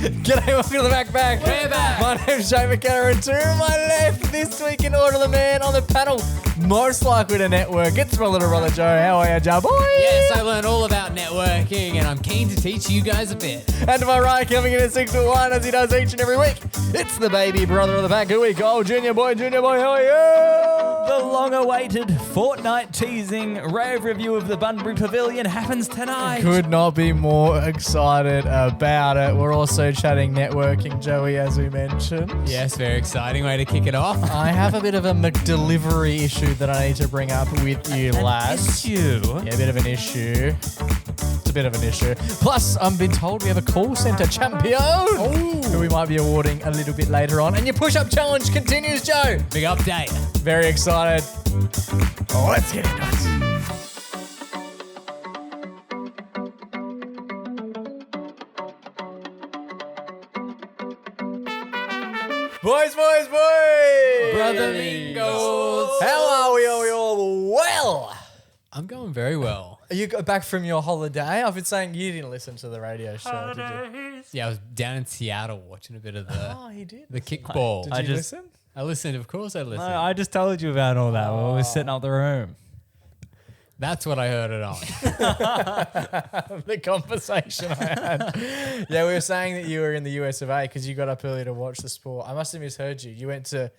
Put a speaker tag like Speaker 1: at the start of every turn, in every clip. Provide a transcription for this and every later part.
Speaker 1: G'day, welcome to the MacPack.
Speaker 2: We're back.
Speaker 1: My name's Shane McKenna, and to my left this week in order, the man on the panel most likely to network. It's my little brother Joe. How are you, Joe boy?
Speaker 2: Yes, I learned all about networking and I'm keen to teach you guys a bit.
Speaker 1: And to my right, coming in at 6 to 1 as he does each and every week, it's the baby brother of the pack. Who we call Junior boy, how are you?
Speaker 3: The long-awaited fortnight teasing rave review of the Bunbury Pavilion happens tonight.
Speaker 1: Could not be more excited about it. We're also chatting networking, Joey, as we mentioned.
Speaker 2: Yes, very exciting way to kick it off.
Speaker 1: I have a bit of a McDelivery issue that I need to bring up with you, lads.
Speaker 3: Issue.
Speaker 1: Yeah, a bit of an issue. It's a bit of an issue. Plus, I've been told we have a call centre champion who we might be awarding a little bit later on. And your push-up challenge continues, Joe.
Speaker 2: Big update.
Speaker 1: Very excited. Oh, let's get into it. Boys.
Speaker 2: Brother Mingles.
Speaker 1: How are we? Are we all well?
Speaker 2: I'm going very well.
Speaker 1: Are you back from your holiday? I've been saying you didn't listen to the radio show, did you?
Speaker 2: Yeah, I was down in Seattle watching a bit of
Speaker 1: Oh, he did.
Speaker 2: the kickball.
Speaker 1: Did you listen?
Speaker 2: I listened, of course I listened.
Speaker 3: No, I just told you about all that while we were setting up the room.
Speaker 2: That's what I heard it on.
Speaker 1: The conversation I had. Yeah, we were saying that you were in the US of A because you got up early to watch the sport. I must have misheard you. You went to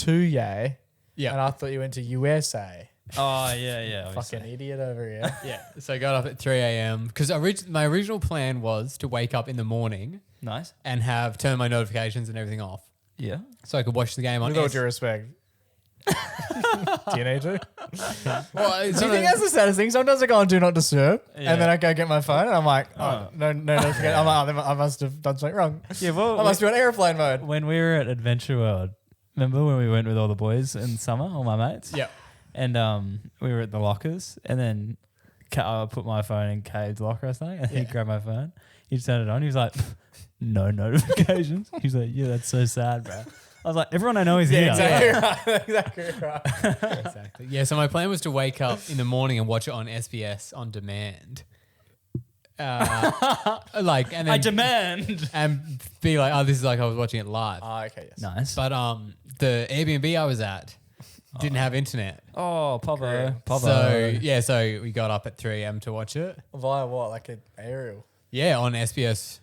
Speaker 1: Yay,
Speaker 2: Yeah.
Speaker 1: and I thought you went to USA.
Speaker 3: Oh, yeah.
Speaker 1: Fucking idiot over here.
Speaker 2: Yeah. So I got up at 3 a.m. because my original plan was to wake up in the morning
Speaker 3: Nice.
Speaker 2: and turn my notifications and everything off
Speaker 3: Yeah.
Speaker 2: so I could watch the game on
Speaker 1: With all due respect. Do you need to?
Speaker 2: Well,
Speaker 1: Do you think that's the saddest thing? Sometimes I go on Do Not Disturb,
Speaker 3: Yeah.
Speaker 1: and then I go get my phone, and I'm like, no notification. I'm like, I must have done something wrong.
Speaker 3: Yeah, well,
Speaker 1: I must be on airplane mode.
Speaker 3: when we were at Adventure World, remember when we went with all the boys in summer, all my mates?
Speaker 2: Yeah.
Speaker 3: And we were at the lockers, and then I put my phone in Cade's locker or something, and he grabbed my phone. He turned it on. He was like, no notifications. He was like, yeah, that's so sad, bro. I was like, everyone I know is here.
Speaker 1: Exactly right. Exactly right.
Speaker 2: Exactly. Yeah, so my plan was to wake up in the morning and watch it on SBS on demand. And then
Speaker 3: I demand.
Speaker 2: and be like, oh, this is like I was watching it live.
Speaker 1: Oh, okay, yes.
Speaker 3: Nice.
Speaker 2: But the Airbnb I was at didn't have internet.
Speaker 3: Oh, Pavo.
Speaker 2: So we got up at 3 a.m. to watch it.
Speaker 1: Via what? Like an aerial?
Speaker 2: Yeah, on SBS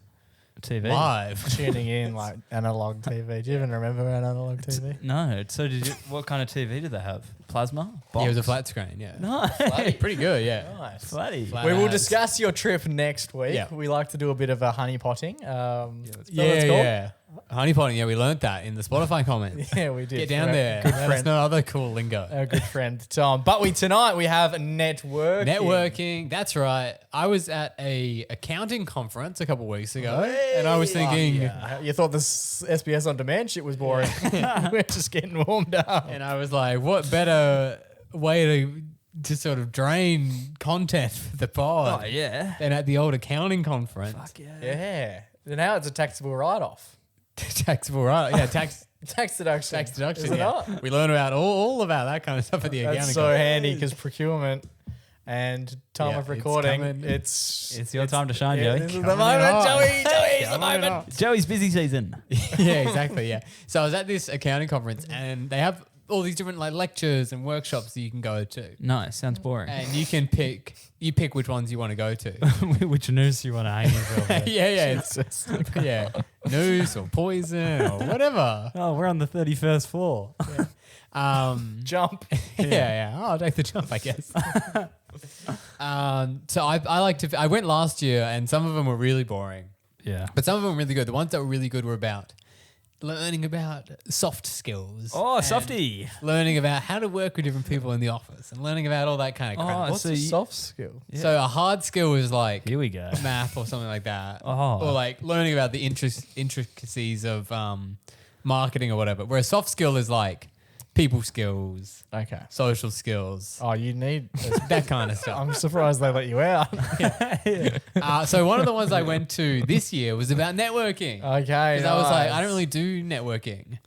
Speaker 3: TV.
Speaker 2: Live.
Speaker 1: Tuning in like analog TV. Do you even remember analog TV?
Speaker 3: No. So did you? What kind of TV did they have? Plasma?
Speaker 2: Yeah, it was a
Speaker 3: Box?
Speaker 2: flat screen, yeah.
Speaker 3: Nice.
Speaker 2: Pretty good, yeah.
Speaker 1: Nice.
Speaker 3: Flatty.
Speaker 2: Flat
Speaker 1: We will
Speaker 2: ads.
Speaker 1: discuss your trip next week.
Speaker 2: Yeah.
Speaker 1: We like to do a bit of a honey potting. Is that what it's
Speaker 2: Yeah,
Speaker 1: called?
Speaker 2: yeah. Honeypotting, yeah, we learned that in the Spotify comments.
Speaker 1: Yeah, we did.
Speaker 2: Get down
Speaker 1: Our
Speaker 2: there.
Speaker 1: Good
Speaker 2: That's
Speaker 1: friend.
Speaker 2: no other cool lingo.
Speaker 1: Our good friend Tom. But tonight we have networking.
Speaker 2: Networking, that's right. I was at a accounting conference a couple of weeks ago, and I was thinking,
Speaker 1: You thought this SBS on demand shit was boring. We're just getting warmed up.
Speaker 2: and I was like, what better way to sort of drain content for the pod
Speaker 3: Oh, yeah.
Speaker 2: than at the old accounting conference?
Speaker 3: Fuck yeah.
Speaker 1: Yeah. Now it's a taxable write-off.
Speaker 2: Taxable, right? Yeah, tax
Speaker 1: Tax deduction. Is it
Speaker 2: yeah.
Speaker 1: not?
Speaker 2: We learn about all about that kind of stuff at the accounting
Speaker 1: That's so
Speaker 2: conference.
Speaker 1: handy because procurement and time
Speaker 2: Yeah,
Speaker 1: of
Speaker 2: it's
Speaker 1: recording,
Speaker 2: coming.
Speaker 3: It's your time to shine, Joey.
Speaker 1: This is the
Speaker 2: Coming
Speaker 1: moment,
Speaker 2: on.
Speaker 1: Joey. It's the
Speaker 2: Coming
Speaker 1: moment.
Speaker 2: on.
Speaker 3: Joey's busy season.
Speaker 2: Yeah, exactly. Yeah. So I was at this accounting conference, and they have all these different like lectures and workshops that you can go to,
Speaker 3: Nice. Sounds boring.
Speaker 2: and you can pick which ones you want to go to.
Speaker 3: Which news do you want to hang yourself with?
Speaker 2: Yeah, yeah, news or poison or whatever.
Speaker 3: Oh, we're on the 31st floor.
Speaker 1: Jump.
Speaker 2: Yeah. Oh, I'll take the jump, I guess. So I like to. I went last year, and some of them were really boring,
Speaker 3: Yeah.
Speaker 2: but some of them were really good. The ones that were really good were about learning about soft skills.
Speaker 3: Oh,
Speaker 2: and
Speaker 3: softy.
Speaker 2: Learning about how to work with different people in the office and learning about all that kind of crap.
Speaker 3: Oh,
Speaker 1: What's
Speaker 3: so
Speaker 1: a
Speaker 3: you-
Speaker 1: soft skill?
Speaker 3: Yeah.
Speaker 2: So a hard skill is like
Speaker 3: Here we go.
Speaker 2: math or something like that.
Speaker 3: Oh.
Speaker 2: Or like learning about the intricacies of marketing or whatever. Where a soft skill is like people skills,
Speaker 1: Okay.
Speaker 2: social skills,
Speaker 1: Oh, you need.
Speaker 2: that kind of stuff.
Speaker 1: I'm surprised they let you out.
Speaker 2: So one of the ones I went to this year was about networking.
Speaker 1: Okay.
Speaker 2: Because I was like, I
Speaker 1: nice.
Speaker 2: don't really do networking.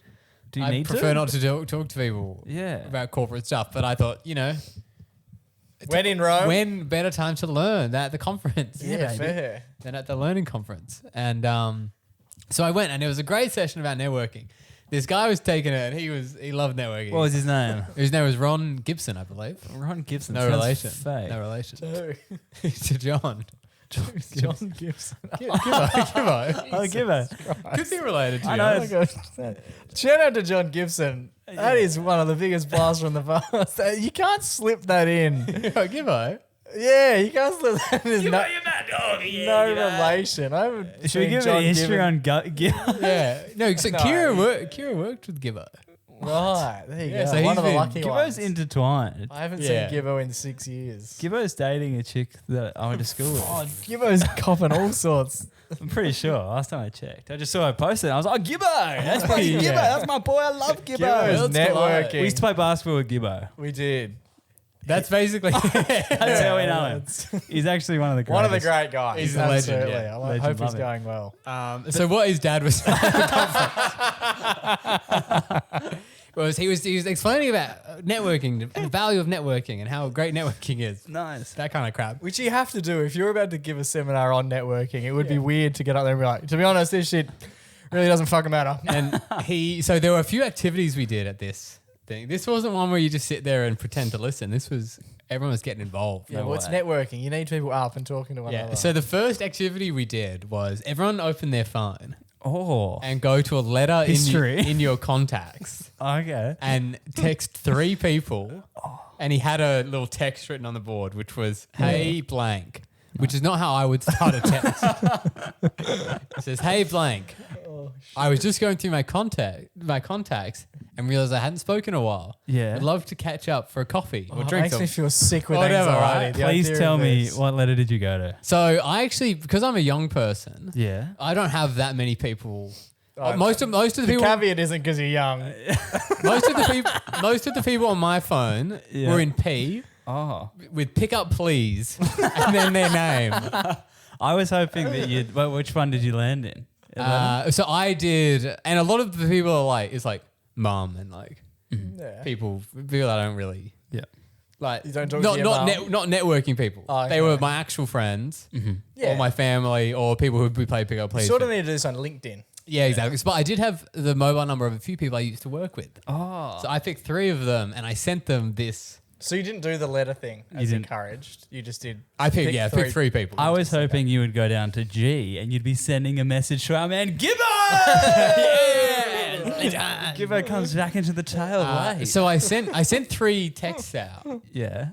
Speaker 3: Do you
Speaker 2: I
Speaker 3: need
Speaker 2: prefer
Speaker 3: to?
Speaker 2: not to talk to people
Speaker 3: Yeah.
Speaker 2: about corporate stuff. But I thought,
Speaker 1: When in Rome.
Speaker 2: when better time to learn at the conference
Speaker 1: Yeah, fair.
Speaker 2: than at the learning conference. And So I went and it was a great session about networking. This guy was taking it and he loved networking.
Speaker 3: What was his name?
Speaker 2: His name was Ron Gibson, I believe.
Speaker 3: Ron Gibson.
Speaker 2: No
Speaker 3: Sounds
Speaker 2: relation.
Speaker 3: fake.
Speaker 2: No relation.
Speaker 1: Who?
Speaker 2: To John.
Speaker 1: John Gibson.
Speaker 2: Gibbo.
Speaker 3: Oh, Gibbo.
Speaker 2: Could be related to
Speaker 3: I
Speaker 2: you.
Speaker 3: know.
Speaker 1: Oh my gosh. Shout out to John Gibson. That is one of the biggest blasts from the past. You can't slip that in.
Speaker 2: Gibbo.
Speaker 1: Yeah, you can't slip that in. There's no
Speaker 3: Yeah,
Speaker 1: relation. I haven't
Speaker 3: Should we
Speaker 1: seen
Speaker 3: give it
Speaker 1: John
Speaker 3: a history
Speaker 1: Gibson.
Speaker 3: on Gibbo?
Speaker 2: Yeah. No, so
Speaker 1: No.
Speaker 2: Kira worked with Gibbo.
Speaker 1: Right, there you
Speaker 2: Yeah,
Speaker 1: go.
Speaker 2: so
Speaker 1: One
Speaker 2: he's
Speaker 1: of the
Speaker 2: been-
Speaker 1: lucky ones.
Speaker 3: Gibbo's intertwined.
Speaker 1: I haven't
Speaker 2: Yeah.
Speaker 1: seen Gibbo in 6 years.
Speaker 3: Gibbo's dating a chick that I went to school with.
Speaker 1: Oh, Gibbo's copping all sorts.
Speaker 3: I'm pretty sure. Last time I checked, I just saw her post it. And I was like, oh, Gibbo! That's my
Speaker 2: Yeah.
Speaker 3: Gibbo. That's my boy. I love Gibbo.
Speaker 1: Gibbo's networking.
Speaker 3: We used to play basketball with Gibbo.
Speaker 1: We did.
Speaker 2: That's basically
Speaker 3: That's how we know him. He's actually one of the greatest.
Speaker 1: One of the great guys.
Speaker 2: He's a legend,
Speaker 1: Absolutely.
Speaker 2: yeah.
Speaker 1: I
Speaker 3: Legend,
Speaker 1: hope he's
Speaker 3: love it.
Speaker 1: going well.
Speaker 2: So what his dad was saying at the conference was he was explaining about networking, the value of networking, and how great networking is.
Speaker 3: Nice.
Speaker 2: That kind of crap.
Speaker 1: Which you have to do. If you're about to give a seminar on networking, it would be weird to get up there and be like, to be honest, this shit really doesn't fucking matter.
Speaker 2: And so there were a few activities we did at this thing. This wasn't one where you just sit there and pretend to listen. This was everyone was getting involved.
Speaker 1: Yeah,
Speaker 3: No
Speaker 1: well, it's
Speaker 3: way.
Speaker 1: networking. You need people up and talking to one
Speaker 2: Yeah.
Speaker 1: another.
Speaker 2: So the first activity we did was everyone opened their phone
Speaker 3: Oh.
Speaker 2: and go to a letter
Speaker 3: History.
Speaker 2: in your contacts
Speaker 3: Okay.
Speaker 2: and text 3 people. And he had a little text written on the board, which was, hey, blank, which is not how I would start a text. It says, hey, blank. I was just going through my contacts and realized I hadn't spoken in a while.
Speaker 3: Yeah.
Speaker 2: I'd love to catch up for a coffee or
Speaker 1: it
Speaker 2: drink
Speaker 1: makes
Speaker 2: some.
Speaker 1: me feel sick with
Speaker 2: Whatever,
Speaker 1: anxiety.
Speaker 2: right?
Speaker 1: The
Speaker 3: Please
Speaker 1: idea
Speaker 3: tell
Speaker 1: of
Speaker 3: me,
Speaker 1: this.
Speaker 3: what letter did you go to?
Speaker 2: So I actually, because I'm a young person,
Speaker 3: Yeah.
Speaker 2: I don't have that many people.
Speaker 1: Oh,
Speaker 2: Most of the
Speaker 1: The
Speaker 2: people,
Speaker 1: caveat isn't because you're young.
Speaker 2: most of the people on my phone
Speaker 3: Yeah.
Speaker 2: were in P
Speaker 3: Oh.
Speaker 2: with pick up please and then their name.
Speaker 3: I was hoping that you'd. Well, which one did you land in? 11?
Speaker 2: So I did, and a lot of the people are like, it's like mum and like
Speaker 1: Yeah.
Speaker 2: people I don't really
Speaker 3: Yeah.
Speaker 2: like.
Speaker 1: You don't talk to your mum?
Speaker 2: Not networking people.
Speaker 1: Oh,
Speaker 2: They
Speaker 1: okay.
Speaker 2: were my actual friends,
Speaker 1: Yeah.
Speaker 2: or my family, or people who we play pick up
Speaker 1: You
Speaker 2: please.
Speaker 1: sort of
Speaker 2: with.
Speaker 1: need to do this on LinkedIn.
Speaker 2: Yeah, exactly. But I did have the mobile number of a few people I used to work with.
Speaker 3: Oh.
Speaker 2: So I picked 3 of them and I sent them this.
Speaker 1: So you didn't do the letter thing as
Speaker 3: didn't.
Speaker 1: encouraged. You just did.
Speaker 2: I picked
Speaker 1: pick
Speaker 2: 3 people.
Speaker 3: I was hoping you would go down to G and you'd be sending a message to our man Gibbo. Gibbo comes back into the tail late.
Speaker 2: So I sent 3 texts out,
Speaker 3: Yeah.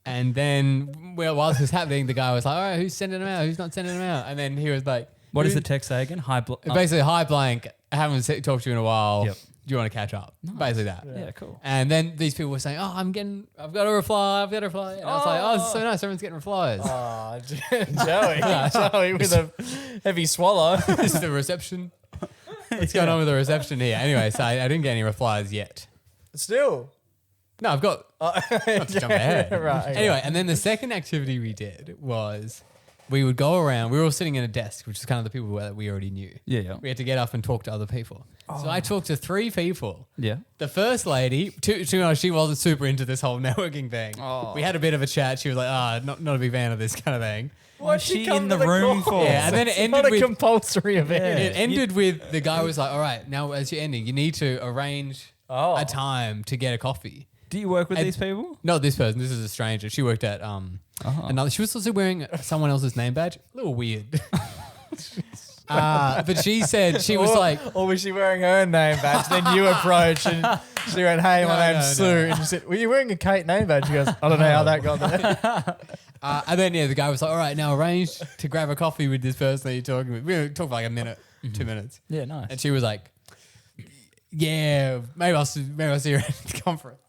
Speaker 2: and then while this was happening, the guy was like, "All right, who's sending them out? Who's not sending them out?" And then he was like,
Speaker 3: What does
Speaker 2: "Who-"
Speaker 3: the text say again? Hi.
Speaker 2: Basically, hi blank. I haven't talked to you in a while.
Speaker 3: Yep.
Speaker 2: Do you want to catch up? Basically that.
Speaker 3: Yeah, cool.
Speaker 2: And then these people were saying, "Oh, I've got a reply. And I was like, "Oh, this is so nice. Everyone's getting replies."
Speaker 1: Oh, Joey with a heavy swallow.
Speaker 2: This is the reception. What's going on with the reception here? Anyway, so I didn't get any replies yet.
Speaker 1: Still.
Speaker 2: No, I've got. Not to jump ahead.
Speaker 1: Right. okay.
Speaker 2: Anyway, and then the second activity we did was we would go around. We were all sitting in a desk, which is kind of the people that we already knew.
Speaker 3: Yeah.
Speaker 2: We had to get up and talk to other people. So I talked to 3 people.
Speaker 3: Yeah.
Speaker 2: The first lady, she wasn't super into this whole networking thing.
Speaker 3: Oh.
Speaker 2: We had a bit of a chat. She was like, not a big fan of this kind of thing.
Speaker 3: What's
Speaker 1: she
Speaker 3: she
Speaker 1: come
Speaker 3: in
Speaker 1: to
Speaker 3: the
Speaker 1: the
Speaker 3: room
Speaker 1: call?
Speaker 3: for?
Speaker 2: Yeah, and then it
Speaker 1: It's
Speaker 2: ended
Speaker 1: not a
Speaker 2: with
Speaker 1: compulsory event.
Speaker 2: it ended with the guy was like, all right, now as you're ending, you need to arrange
Speaker 1: Oh.
Speaker 2: a time to get a coffee.
Speaker 3: Do you work with
Speaker 2: And-
Speaker 3: these people?
Speaker 2: Not this person. This is a stranger. She worked at another. She was also wearing someone else's name badge. A little weird. But she said she was like,
Speaker 1: Or was she wearing her name badge? Then you approached and she went, "Hey, my
Speaker 2: No,
Speaker 1: name's
Speaker 2: no,
Speaker 1: Sue."
Speaker 2: no.
Speaker 1: And you said, "Were you wearing a Kate name badge?" She goes, "I don't know how that got there."
Speaker 2: and then the guy was like, all right, now arrange to grab a coffee with this person that you're talking with. We talked for like a minute, 2 minutes,
Speaker 3: Yeah, nice.
Speaker 2: and she was like, yeah, maybe I'll see you at the conference.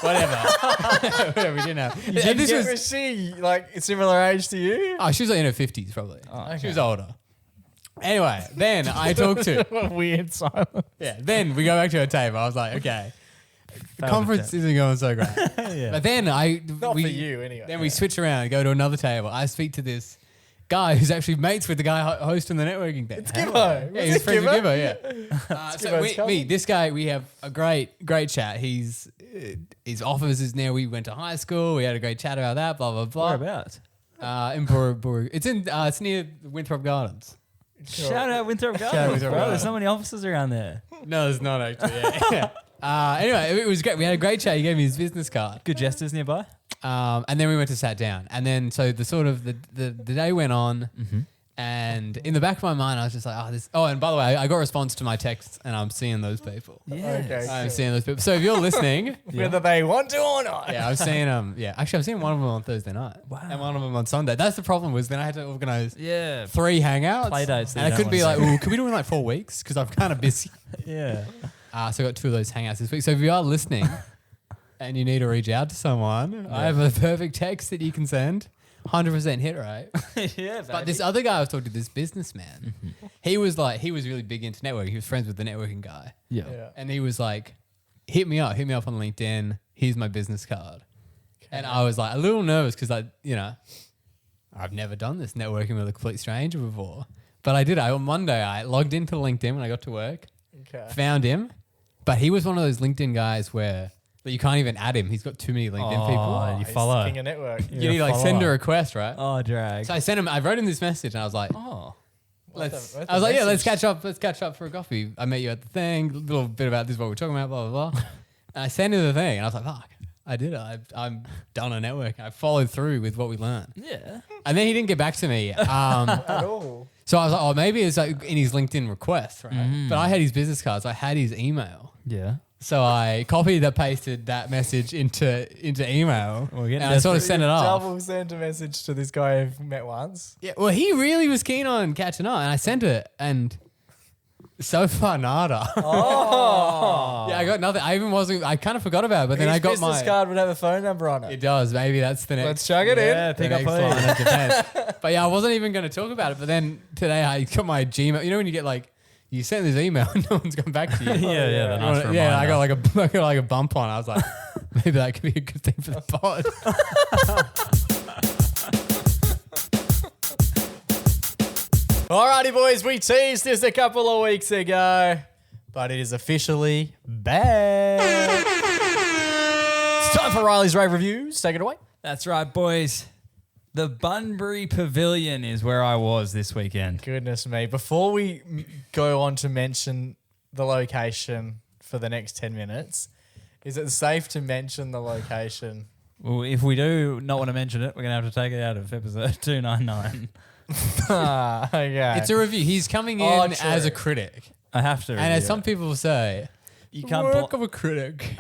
Speaker 2: Whatever. Whatever, we didn't have. And this was,
Speaker 1: Was she like a similar age to you?
Speaker 2: oh, she was like in her 50s probably.
Speaker 1: okay.
Speaker 2: She was older. Anyway, then I talked to,
Speaker 1: What a weird silence.
Speaker 2: yeah, then we go back to her table. I was like, okay, the conference isn't going so great.
Speaker 3: Yeah.
Speaker 2: But then
Speaker 1: Not for you, anyway.
Speaker 2: Then we switch around and go to another table. I speak to this guy who's actually mates with the guy hosting the networking thing.
Speaker 1: It's Gibbo.
Speaker 2: Yeah, he's friends with Gibbo, yeah. So
Speaker 1: Gibbo's cousin.
Speaker 2: this guy, we have a great chat. His office is near. We went to high school. We had a great chat about that. Blah blah blah.
Speaker 3: Whereabouts?
Speaker 2: In Bunbury. It's near Winthrop Gardens.
Speaker 3: Shout out Winthrop
Speaker 2: out
Speaker 3: Gardens,
Speaker 2: Winthrop
Speaker 3: bro.
Speaker 2: Gardens.
Speaker 3: There's so many officers around there.
Speaker 2: No, it's not actually. Yeah. Anyway, it was great. We had a great chat. He gave me his business card.
Speaker 3: Good jesters nearby.
Speaker 2: And then we went to sat down. And then so the day went on. And in the back of my mind, I was just like, and by the way, I got a response to my texts and I'm seeing those people.
Speaker 3: Yeah.
Speaker 1: Okay.
Speaker 2: I'm seeing those people. So if you're listening,
Speaker 1: Whether they want to or not.
Speaker 2: yeah, I'm seeing them. Yeah, actually, I'm seeing one of them on Thursday night.
Speaker 3: Wow.
Speaker 2: And one of them on Sunday. That's the problem was then I had to organize
Speaker 3: Yeah.
Speaker 2: 3 hangouts.
Speaker 3: Play dates that
Speaker 2: And
Speaker 3: you
Speaker 2: I
Speaker 3: don't
Speaker 2: could be
Speaker 3: wanna
Speaker 2: like,
Speaker 3: see.
Speaker 2: well, could we do it in like 4 weeks? Because I'm kind of busy.
Speaker 3: Yeah.
Speaker 2: So I got 2 of those hangouts this week. So if you are listening and you need to reach out to someone, I have a perfect text that you can send. 100% hit rate.
Speaker 3: Yeah,
Speaker 2: But this other guy I was talking to, this businessman, he was really big into networking. He was friends with the networking guy.
Speaker 3: Yeah.
Speaker 2: And he was like, hit me up on LinkedIn. Here's my business card. And I was like a little nervous because I've never done this networking with a complete stranger before. But I did. On Monday, I logged into LinkedIn when I got to work, found him. But he was one of those LinkedIn guys where you can't even add him. He's got too many LinkedIn people.
Speaker 3: Oh, you
Speaker 1: He's
Speaker 3: follow.
Speaker 1: King of network.
Speaker 2: You need to like send a request, right?
Speaker 3: Oh, drag.
Speaker 2: So I sent him. I wrote him this message, and I was like,
Speaker 3: Oh.
Speaker 1: What's
Speaker 2: I
Speaker 1: the
Speaker 2: was like, yeah, let's
Speaker 1: message?
Speaker 2: catch up. Let's catch up for a coffee. I met you at the thing. A little bit about this, what we're talking about, blah blah blah. And I sent him the thing, and I was like, fuck, I did it. I'm done on networking. I followed through with what we learned.
Speaker 3: Yeah.
Speaker 2: And then he didn't get back to me.
Speaker 1: At all.
Speaker 2: So I was like, oh, maybe it's like in his LinkedIn request, right? But I had his business card, so I had his email.
Speaker 3: Yeah.
Speaker 2: So I copied and pasted that message into email,
Speaker 3: We're getting
Speaker 2: and I sort of
Speaker 1: So
Speaker 2: sent
Speaker 1: you
Speaker 2: it off.
Speaker 1: Double sent a message to this guy I've met once.
Speaker 2: Yeah, well, he really was keen on catching up, and I sent it, and so far nada.
Speaker 1: Oh.
Speaker 2: Yeah, I got nothing. I kind of forgot about it, but then
Speaker 1: His
Speaker 2: I got
Speaker 1: business
Speaker 2: my.
Speaker 1: card would have a phone number on it.
Speaker 2: It does. Maybe that's the next.
Speaker 1: Let's chug it
Speaker 3: Yeah,
Speaker 1: in.
Speaker 3: pick
Speaker 2: the
Speaker 3: up
Speaker 2: next
Speaker 3: please.
Speaker 2: one. It depends. But yeah, I wasn't even going to talk about it. But then today I got my Gmail. You know when you get like, you sent this email and no one's gone back to you.
Speaker 3: Yeah, the nice
Speaker 2: Yeah, I
Speaker 3: reminder.
Speaker 2: got like a bump on. I was like, maybe that could be a good thing for the pod.
Speaker 1: Alrighty, boys, we teased this a couple of weeks ago, but it is officially back. It's time for Riley's Rave Reviews. Take it away.
Speaker 3: That's right, boys. The Bunbury Pavilion is where I was this weekend.
Speaker 1: Goodness me. Before we go on to mention the location for the next 10 minutes, is it safe to mention the location?
Speaker 3: Well, if we do not want to mention it, we're going to have to take it out of episode 299.
Speaker 1: Okay.
Speaker 2: It's a review. He's coming in
Speaker 1: Oh, true.
Speaker 2: as a critic.
Speaker 3: I have to.
Speaker 2: And as some people say,
Speaker 3: you
Speaker 2: the
Speaker 3: can't
Speaker 2: work of a critic.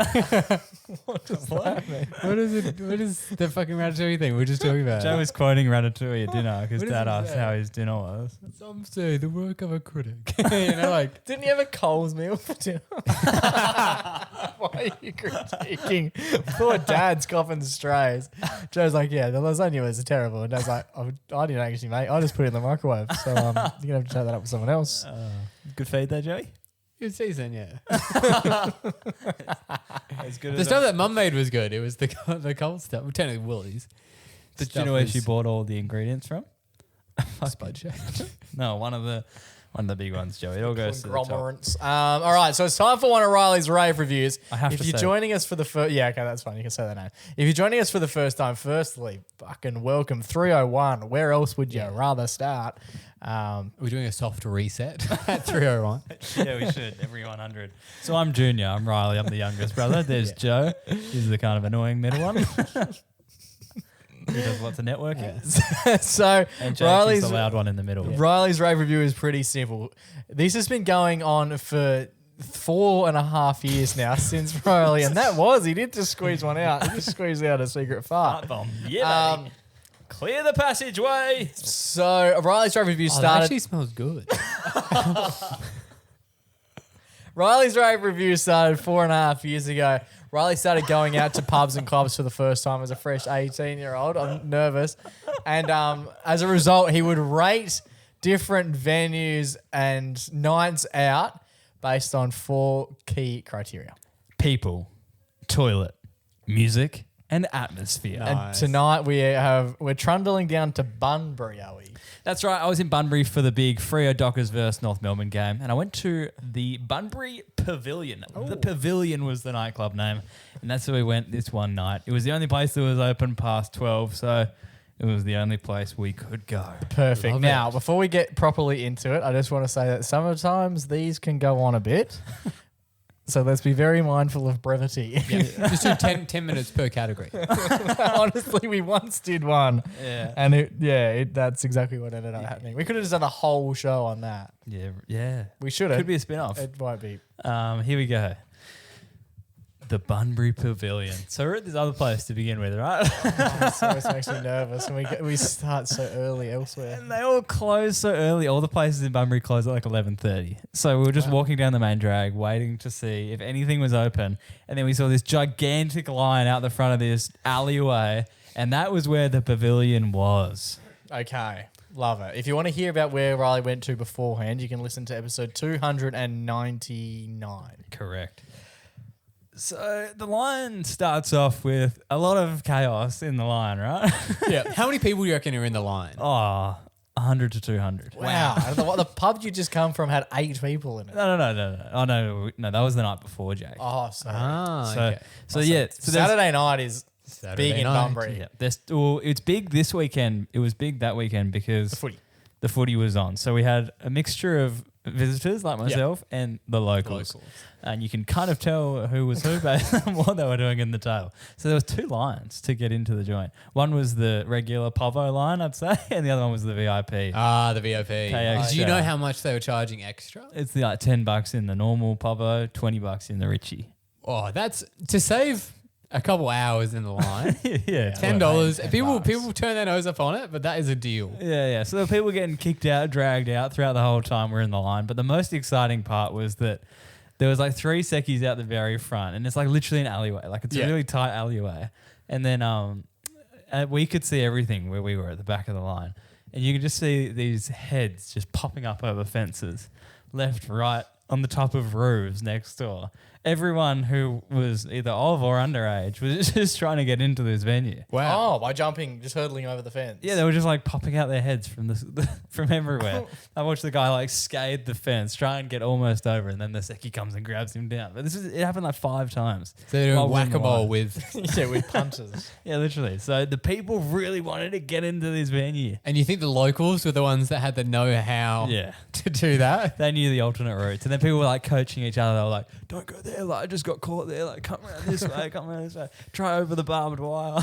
Speaker 1: What does that mean?
Speaker 2: What is it? What is the fucking Ratatouille thing we were just talking about?
Speaker 3: Joe was quoting Ratatouille at dinner because
Speaker 2: What does
Speaker 3: Dad
Speaker 2: it
Speaker 3: asked
Speaker 2: say?
Speaker 3: how his dinner was.
Speaker 2: Some say the work of a critic. You know, like
Speaker 1: Didn't you have a Coles meal for dinner? Why are you critiquing? Poor Dad's coughing strays. Joe's like, yeah, the lasagna was terrible. And Dad's like, I didn't actually, mate. I just put it in the microwave. So you're going to have to take that up with someone else.
Speaker 3: Good feed there, Joey?
Speaker 2: good season, yeah.
Speaker 3: As good
Speaker 2: The stuff that Mum made was good. It was the cold stuff. Well, technically Woolies.
Speaker 3: But do you know where she bought all the ingredients from?
Speaker 2: Spud Shack.
Speaker 3: No, one of the big ones, Joey. It all goes to the top.
Speaker 1: Conglomerates. All right, so it's time for one of Riley's rave reviews.
Speaker 3: I have
Speaker 1: if
Speaker 3: to
Speaker 1: you're
Speaker 3: say-
Speaker 1: joining us for the first, yeah, okay, that's fine. You can say that name. If you're joining us for the first time, firstly, fucking welcome 301. Where else would you rather start?
Speaker 2: We're doing a soft reset at 301.
Speaker 3: Yeah, we should. Every 100. So I'm Junior. I'm Riley. I'm the youngest brother. There's Joe. He's the kind of annoying middle one. Who does lots of networking.
Speaker 1: So
Speaker 3: And Jake's
Speaker 1: Riley's
Speaker 3: the loud one in the middle.
Speaker 1: Riley's rave review is pretty simple. This has been going on for 4.5 years now since Riley, and he did just squeeze one out. He just squeezed out a secret fart.
Speaker 3: Fart bomb. Yeah, baby. Clear the passageway.
Speaker 1: So Riley's rave review
Speaker 2: That
Speaker 1: started.
Speaker 2: actually smells good.
Speaker 1: Riley's rave review started 4.5 years ago. Riley started going out to pubs and clubs for the first time as a fresh 18-year-old. I'm nervous. And as a result, he would rate different venues and nights out based on 4 key criteria.
Speaker 3: People, toilet, music, and atmosphere.
Speaker 1: And tonight we're trundling down to Bunbury, are we?
Speaker 3: That's right. I was in Bunbury for the big Freo Dockers versus North Melbourne game, and I went to the Bunbury Pavillion. The Pavilion was the nightclub name, and that's where we went this one night. It was the only place that was open past 12, so It was the only place we could go.
Speaker 1: Perfect.
Speaker 2: Love
Speaker 1: Now,
Speaker 2: it.
Speaker 1: before we get properly into it, I just want to say that sometimes these can go on a bit. So let's be very mindful of brevity.
Speaker 2: Yeah. Just do 10 minutes per category.
Speaker 1: Honestly, we once did one.
Speaker 3: Yeah.
Speaker 1: And that's exactly what ended up happening. We could have just done a whole show on that.
Speaker 3: Yeah.
Speaker 1: We should have.
Speaker 3: Could be a spin-off.
Speaker 1: It might be.
Speaker 3: Here we go. The Bunbury Pavilion. So we're at this other place to begin with, right?
Speaker 1: This always makes me nervous. And we start so early elsewhere.
Speaker 3: And they all close so early. All the places in Bunbury close at like 11:30. So we were just walking down the main drag, waiting to see if anything was open. And then we saw this gigantic line out the front of this alleyway. And that was where the pavilion was.
Speaker 1: Okay. Love it. If you want to hear about where Riley went to beforehand, you can listen to episode 299.
Speaker 3: Correct. So the line starts off with a lot of chaos in the line, right?
Speaker 2: Yeah. How many people do you reckon are in the line?
Speaker 3: Oh, 100 to 200.
Speaker 1: Wow. And the pub you just come from had 8 people in it.
Speaker 3: No. Oh, no, that was the night before, Jake.
Speaker 1: Oh, sorry.
Speaker 2: Okay.
Speaker 3: So yeah. So there's-
Speaker 1: Saturday night is
Speaker 2: Saturday
Speaker 1: big in
Speaker 2: night.
Speaker 1: Bunbury.
Speaker 3: Yeah, it's big this weekend. It was big that weekend because
Speaker 1: The footy.
Speaker 3: was on. So we had a mixture of visitors like myself and the locals. And you can kind of tell who was who based on what they were doing in the table. So there was 2 lines to get into the joint. One was the regular Pavo line, I'd say, and the other one was the VIP.
Speaker 2: Ah, the VIP.
Speaker 3: extra.
Speaker 2: Do you know how much they were charging extra?
Speaker 3: It's like $10 in the normal Pavo, $20 in the Richie.
Speaker 2: Oh, that's to save a couple hours in the line.
Speaker 3: Yeah.
Speaker 2: $10. People turn their nose up on it, but that is a deal.
Speaker 3: Yeah. So the people getting kicked out, dragged out throughout the whole time we're in the line. But the most exciting part was that there was like 3 seckies out the very front, and it's like literally an alleyway. Like it's a really tight alleyway. And then we could see everything where we were at the back of the line. And you could just see these heads just popping up over fences, left, right, on the top of roofs next door. Everyone who was either of or underage was just trying to get into this venue.
Speaker 2: Wow.
Speaker 1: Oh, by just hurdling over the fence.
Speaker 3: Yeah, they were just like popping out their heads from from everywhere. I watched the guy like skate the fence, try and get almost over, and then the secchi comes and grabs him down. But it happened like 5 times.
Speaker 2: So they're
Speaker 3: While
Speaker 2: doing
Speaker 3: we're in the
Speaker 2: whack-a-mole
Speaker 3: line.
Speaker 2: with...
Speaker 1: Yeah, with punters.
Speaker 3: Yeah, literally. So the people really wanted to get into this venue.
Speaker 2: And you think the locals were the ones that had the know-how to do that?
Speaker 3: They knew the alternate routes. And then people were like coaching each other. They were like, don't go there. Like, I just got caught there. Like, come around this way. Come around this way. Try over the barbed wire.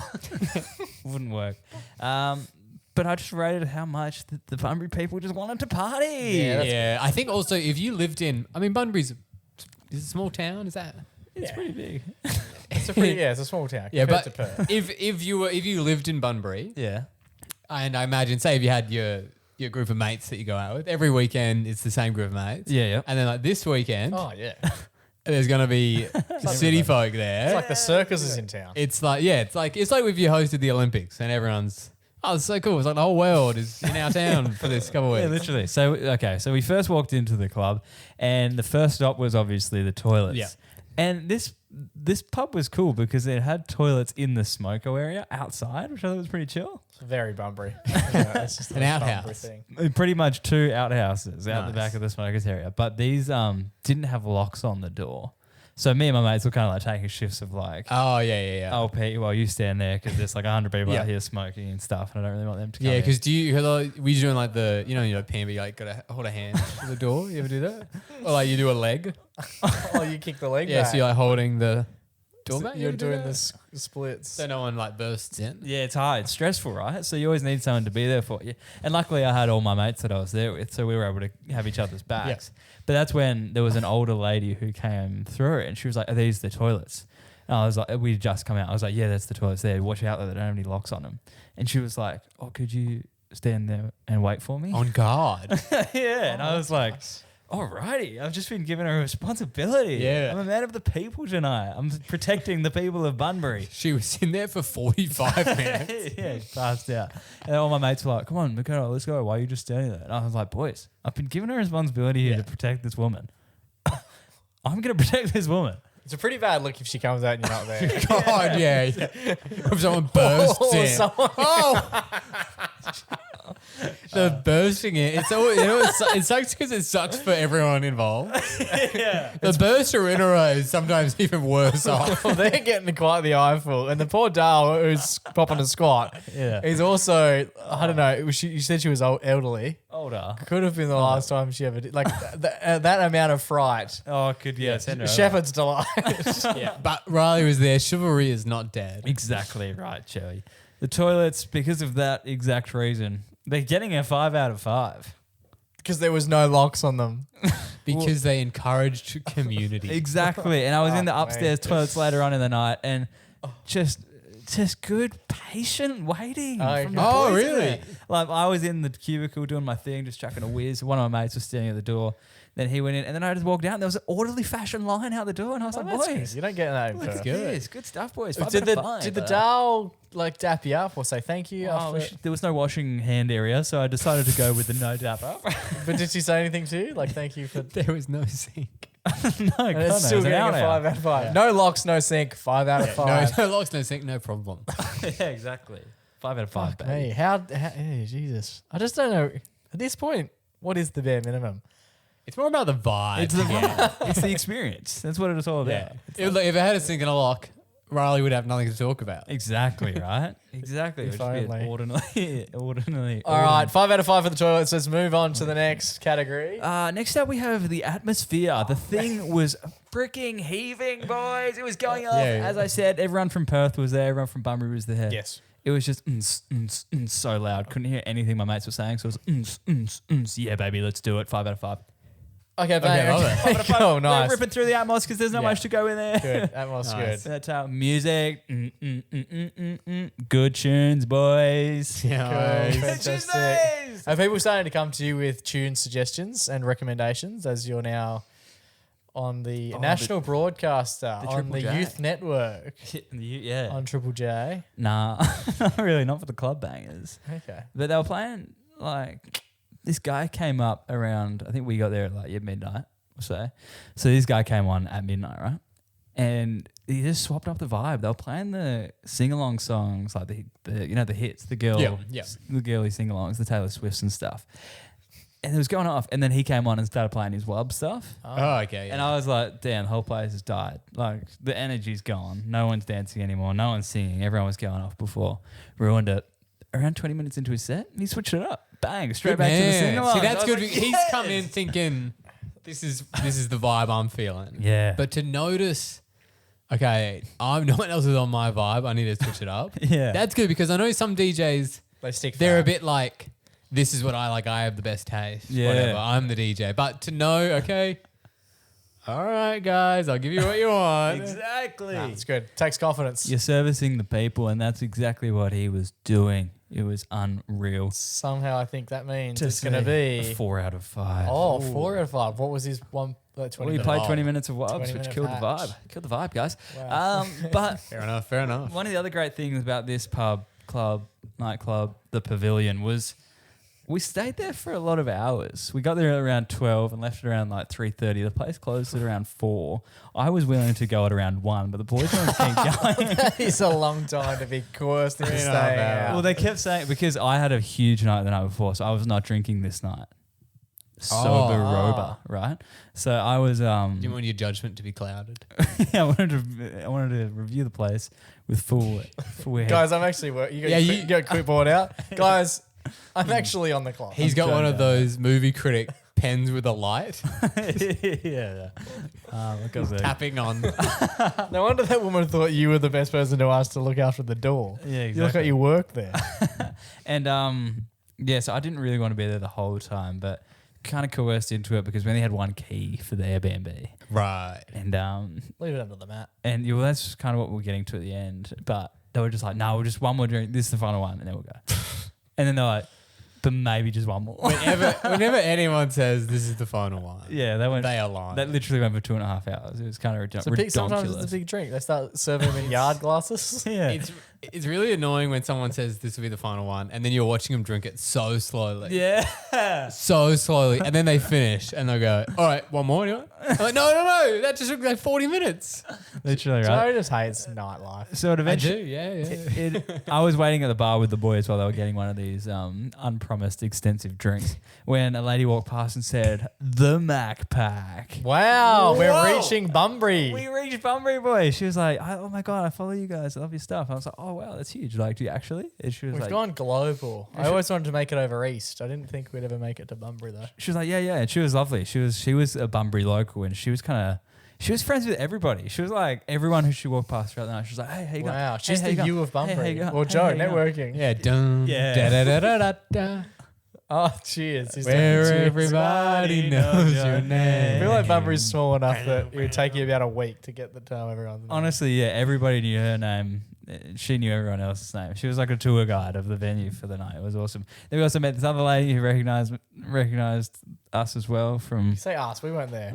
Speaker 3: Wouldn't work. But I just rated how much the Bunbury people just wanted to party.
Speaker 2: Yeah. I think also if you lived in... I mean, Bunbury's... Is it a small town? Is that...
Speaker 3: It's pretty big.
Speaker 1: It's a small town.
Speaker 2: Yeah,
Speaker 1: compared
Speaker 2: but
Speaker 1: to Perth.
Speaker 2: if you lived in Bunbury,
Speaker 3: Yeah.
Speaker 2: and I imagine, say if you had your group of mates that you go out with, every weekend it's the same group of mates.
Speaker 3: Yeah.
Speaker 2: And then like this weekend,
Speaker 1: Oh, yeah.
Speaker 2: there's going to be city folk there.
Speaker 1: It's like the circus is in town.
Speaker 2: It's like if you hosted the Olympics and everyone's, oh, it's so cool. It's like the whole world is in our town for this couple of weeks.
Speaker 3: Yeah, literally. So we first walked into the club, and the first stop was obviously the toilets.
Speaker 2: Yeah.
Speaker 3: And this pub was cool because it had toilets in the smoko area outside, which I thought was pretty chill.
Speaker 1: It's very Bunbury. Yeah, it's just
Speaker 2: An
Speaker 1: a
Speaker 2: outhouse.
Speaker 1: Bunbury thing.
Speaker 3: Pretty much 2 outhouses out the
Speaker 2: Nice.
Speaker 3: back of the smokers area, but these didn't have locks on the door. So me and my mates were kind of like taking shifts of like,
Speaker 2: Oh, yeah.
Speaker 3: oh, Pete, well, you stand there because there's like 100 people
Speaker 2: Yeah.
Speaker 3: out here smoking and stuff, and I don't really want them to come
Speaker 2: Yeah,
Speaker 3: in.
Speaker 2: because we doing like the, you know, Pamby, like got to hold a hand to the door. You ever do that? Or like you do a leg?
Speaker 1: Oh, you kick the leg
Speaker 2: Yeah,
Speaker 1: back.
Speaker 2: so you're like holding the doormat.
Speaker 1: You're
Speaker 2: You do
Speaker 1: doing
Speaker 2: that?
Speaker 1: this splits.
Speaker 2: So no one like bursts in.
Speaker 3: Yeah, it's hard. It's stressful, right? So you always need someone to be there for you. And luckily I had all my mates that I was there with, so we were able to have each other's backs. But that's when there was an older lady who came through it, and she was like, are these the toilets? And I was like, we just come out. I was like, yeah, that's the toilets there. Watch out that they don't have any locks on them. And she was like, oh, could you stand there and wait for me?
Speaker 2: On guard.
Speaker 3: Yeah. And I was like, alrighty, I've just been given a responsibility.
Speaker 2: Yeah.
Speaker 3: I'm a man of the people tonight. I'm protecting the people of Bunbury.
Speaker 2: She was in there for 45 minutes.
Speaker 3: Yeah, passed out. And all my mates were like, come on, McDelivery, let's go. Why are you just standing there? And I was like, boys, I've been given a responsibility here to protect this woman. I'm going to protect this woman.
Speaker 1: It's a pretty bad look if she comes out and you're not there.
Speaker 2: God, yeah. If someone bursts in.
Speaker 1: Someone-
Speaker 2: The bursting it it sucks because it sucks for everyone involved. The burster in a row is sometimes even worse off.
Speaker 1: Well, they're getting quite the eyeful. And the poor Dale who's popping a squat, he's also, I don't know, you said she was elderly.
Speaker 3: Older.
Speaker 1: Could have been the last time she ever did. Like that amount of fright.
Speaker 3: Oh, good. Yeah. Send her over.
Speaker 1: Shepherd's delight.
Speaker 2: Yeah, but Riley was there. Chivalry is not dead.
Speaker 3: Exactly right, Joey. The toilets, because of that exact reason, they're getting a 5 out of 5.
Speaker 1: Because there was no locks on them.
Speaker 2: Because they encouraged community.
Speaker 3: Exactly. And I was in the
Speaker 1: Oh,
Speaker 3: upstairs
Speaker 1: mate.
Speaker 3: toilets later on in the night, and just good patient waiting.
Speaker 1: Oh,
Speaker 3: from the
Speaker 2: oh,
Speaker 3: boys in
Speaker 2: really?
Speaker 3: there. Like I was in the cubicle doing my thing, just chucking a whiz. One of my mates was standing at the door. Then he went in, and then I just walked out, and there was an orderly fashion line out the door, and I was like,
Speaker 1: That's
Speaker 3: boys,
Speaker 1: good. You don't get that in
Speaker 3: look at
Speaker 1: Perth.
Speaker 3: this. Good stuff, boys.
Speaker 1: Did the Dale like dap you up or say thank you?
Speaker 3: Oh,
Speaker 1: after-
Speaker 3: there was no washing hand area, so I decided to go with the no dap up.
Speaker 1: But did she say anything to you? Like thank you for...
Speaker 2: There was no sink.
Speaker 3: No,
Speaker 1: And it's still getting a 5 out of 5.
Speaker 3: Yeah.
Speaker 1: No locks, no sink, 5 out of 5.
Speaker 2: No locks, no sink, no problem.
Speaker 3: Yeah, exactly. 5 out of 5.
Speaker 1: Fuck me. How Jesus. I just don't know. At this point, what is the bare minimum?
Speaker 2: It's more about the vibe.
Speaker 3: It's the vibe. It's the experience. That's what it's all about.
Speaker 2: Yeah. If it had a sink and a lock, Riley would have nothing to talk about.
Speaker 3: Exactly, right? Exactly.
Speaker 1: If
Speaker 3: It would just be
Speaker 1: only.
Speaker 3: an ordinary.
Speaker 1: All right, 5 out of 5 for the toilets. Let's move on to the next category.
Speaker 3: Next up, we have the atmosphere. The thing was freaking heaving, boys. It was going off.
Speaker 2: Yeah.
Speaker 3: As I said, everyone from Perth was there. Everyone from Bunbury was there.
Speaker 1: Yes.
Speaker 3: It was just so loud. Couldn't hear anything my mates were saying. So it was yeah, baby, let's do it. 5 out of 5.
Speaker 1: Okay, bang.
Speaker 2: love it.
Speaker 3: 5 out of 5.
Speaker 1: Oh, nice.
Speaker 3: They're ripping through the Atmos because there's not
Speaker 1: Yeah.
Speaker 3: much to go in there.
Speaker 1: Good. That was
Speaker 2: Nice.
Speaker 1: good.
Speaker 3: That's how music. Good tunes, boys.
Speaker 2: Yeah.
Speaker 1: Good.
Speaker 3: Good tunes,
Speaker 1: Fantastic.
Speaker 3: boys.
Speaker 1: Are people starting to come to you with tune suggestions and recommendations as you're now on the national broadcaster,
Speaker 3: the
Speaker 1: on
Speaker 3: Triple
Speaker 1: the
Speaker 3: J.
Speaker 1: Youth Network,
Speaker 3: Yeah.
Speaker 1: on Triple J?
Speaker 3: Nah, not really. Not for the club bangers.
Speaker 1: Okay.
Speaker 3: But they were playing, like, this guy came up around, I think we got there at like midnight or so. So this guy came on at midnight, right? And he just swapped up the vibe. They were playing the sing-along songs, like the you know, the hits, the girly sing-alongs, the Taylor Swifts and stuff. And it was going off. And then he came on and started playing his wub stuff.
Speaker 2: Oh, okay. Yeah.
Speaker 3: And I was like, damn, the whole place has died. Like, the energy's gone. No one's dancing anymore. No one's singing. Everyone was going off before. Ruined it. Around 20 minutes into his set, he switched it up. Bang, straight back to the sing-along.
Speaker 2: See, that's
Speaker 3: I was
Speaker 2: good.
Speaker 3: like,
Speaker 2: He's
Speaker 3: yes!
Speaker 2: come in thinking, this is the vibe I'm feeling.
Speaker 3: Yeah.
Speaker 2: But to notice, okay, no one else is on my vibe. I need to switch it up.
Speaker 3: Yeah.
Speaker 2: That's good because I know some DJs,
Speaker 1: They stick
Speaker 2: they're a
Speaker 1: fat.
Speaker 2: bit like, this is what I like. I have the best taste.
Speaker 3: Yeah.
Speaker 2: Whatever. I'm the DJ. But to know, okay, all right, guys, I'll give you what you want.
Speaker 3: Exactly.
Speaker 1: Nah, it's good. Takes confidence.
Speaker 3: You're servicing the people, and that's exactly what he was doing. It was unreal.
Speaker 1: Somehow I think that means
Speaker 3: To
Speaker 1: it's going to
Speaker 3: say
Speaker 1: be...
Speaker 3: a 4 out of 5.
Speaker 1: Oh, 4 out of 5. What was his 20
Speaker 3: Well, he played
Speaker 1: minute?
Speaker 3: 20 minutes of
Speaker 1: 20
Speaker 3: Wubs, which
Speaker 1: minute
Speaker 3: killed the
Speaker 1: patch.
Speaker 3: vibe. Killed the vibe, guys.
Speaker 1: Wow.
Speaker 3: But
Speaker 2: Fair enough. Fair enough.
Speaker 3: one of the other great things about this nightclub, the Pavilion, was we stayed there for a lot of hours. We got there at around 12 and left at around like 3:30. The place closed at around 4. I was willing to go at around 1, but the boys wanted to keep going.
Speaker 1: That is a long time to be coerced into
Speaker 2: 3.5
Speaker 1: staying
Speaker 2: hours.
Speaker 1: out.
Speaker 3: Well, they kept saying, because I had a huge night the night before, so I was not drinking this night. Sober-rober, right? So I was
Speaker 2: Do you want your judgment to be clouded?
Speaker 3: I wanted to review the place with full head.
Speaker 1: Guys, I'm actually working. You got clipboard out. Guys, I'm actually on the clock.
Speaker 2: He's got one of those movie critic pens with a light
Speaker 3: yeah. Look at that.
Speaker 2: tapping on.
Speaker 1: No wonder that woman thought you were the best person to ask to look after the door.
Speaker 3: Yeah,
Speaker 1: You look like you work there.
Speaker 3: And so I didn't really want to be there the whole time, but kind of coerced into it because we only had one key for the Airbnb.
Speaker 2: Right.
Speaker 3: And
Speaker 1: Leave it under the mat.
Speaker 3: and well, that's kind of what we're getting to at the end. But they were just like, no, we'll just one more drink. This is the final one, and then we'll go. And then they're like, but maybe just one more.
Speaker 2: Whenever anyone says this is the final one,
Speaker 3: Yeah, they went.
Speaker 2: they are lying.
Speaker 3: That literally went for 2.5 hours. It was kind of
Speaker 1: Sometimes it's a big drink. They start serving them in yard glasses.
Speaker 3: Yeah.
Speaker 2: It's really annoying when someone says this will be the final one, and then you're watching them drink it so slowly.
Speaker 3: Yeah.
Speaker 2: So slowly, and then they finish, and they'll go, "All right, one more." Do you want? I'm like, no, that just took like 40 minutes.
Speaker 3: Literally, right?
Speaker 1: Joe just hates nightlife.
Speaker 3: So it
Speaker 2: I
Speaker 3: eventually,
Speaker 2: do, yeah.
Speaker 3: I was waiting at the bar with the boys while they were getting one of these unpriced promised extensive drinks when a lady walked past and said, "The MacPack."
Speaker 1: Wow,
Speaker 3: Whoa.
Speaker 1: we're reaching Bunbury.
Speaker 3: We reached Bunbury, boy. She was like, "Oh my God, I follow you guys. I love your stuff." I was like, "Oh wow, that's huge. Like, do you actually?" And she was
Speaker 1: We've
Speaker 3: like,
Speaker 1: gone global. I always wanted to make it over east. I didn't think we'd ever make it to Bunbury though.
Speaker 3: she was like, "Yeah, yeah." And she was lovely. She was a Bunbury local, and she was friends with everybody. She was like everyone who she walked past throughout the night. She was like, "Hey, how you going?"
Speaker 1: Wow,
Speaker 3: Hey,
Speaker 1: she's
Speaker 3: how
Speaker 1: the
Speaker 3: you going?
Speaker 1: you of
Speaker 3: Hey, how
Speaker 1: Bunbury.
Speaker 3: you going?
Speaker 1: Well,
Speaker 3: Hey,
Speaker 1: Joe,
Speaker 3: how you going?
Speaker 1: networking.
Speaker 2: Yeah, dun,
Speaker 3: Yeah.
Speaker 2: da, da, da, da, da,
Speaker 1: Oh, cheers. He's
Speaker 2: where
Speaker 1: doing cheers.
Speaker 2: everybody knows your
Speaker 1: I
Speaker 2: name.
Speaker 1: feel like Bunbury's small enough that it would take you about a week to get the tell everyone's name.
Speaker 3: Honestly, yeah, everybody knew her name. She knew everyone else's name. She was like a tour guide of the venue for the night. It was awesome. Then we also met this other lady who recognized us as well from.
Speaker 1: You say us, we weren't there.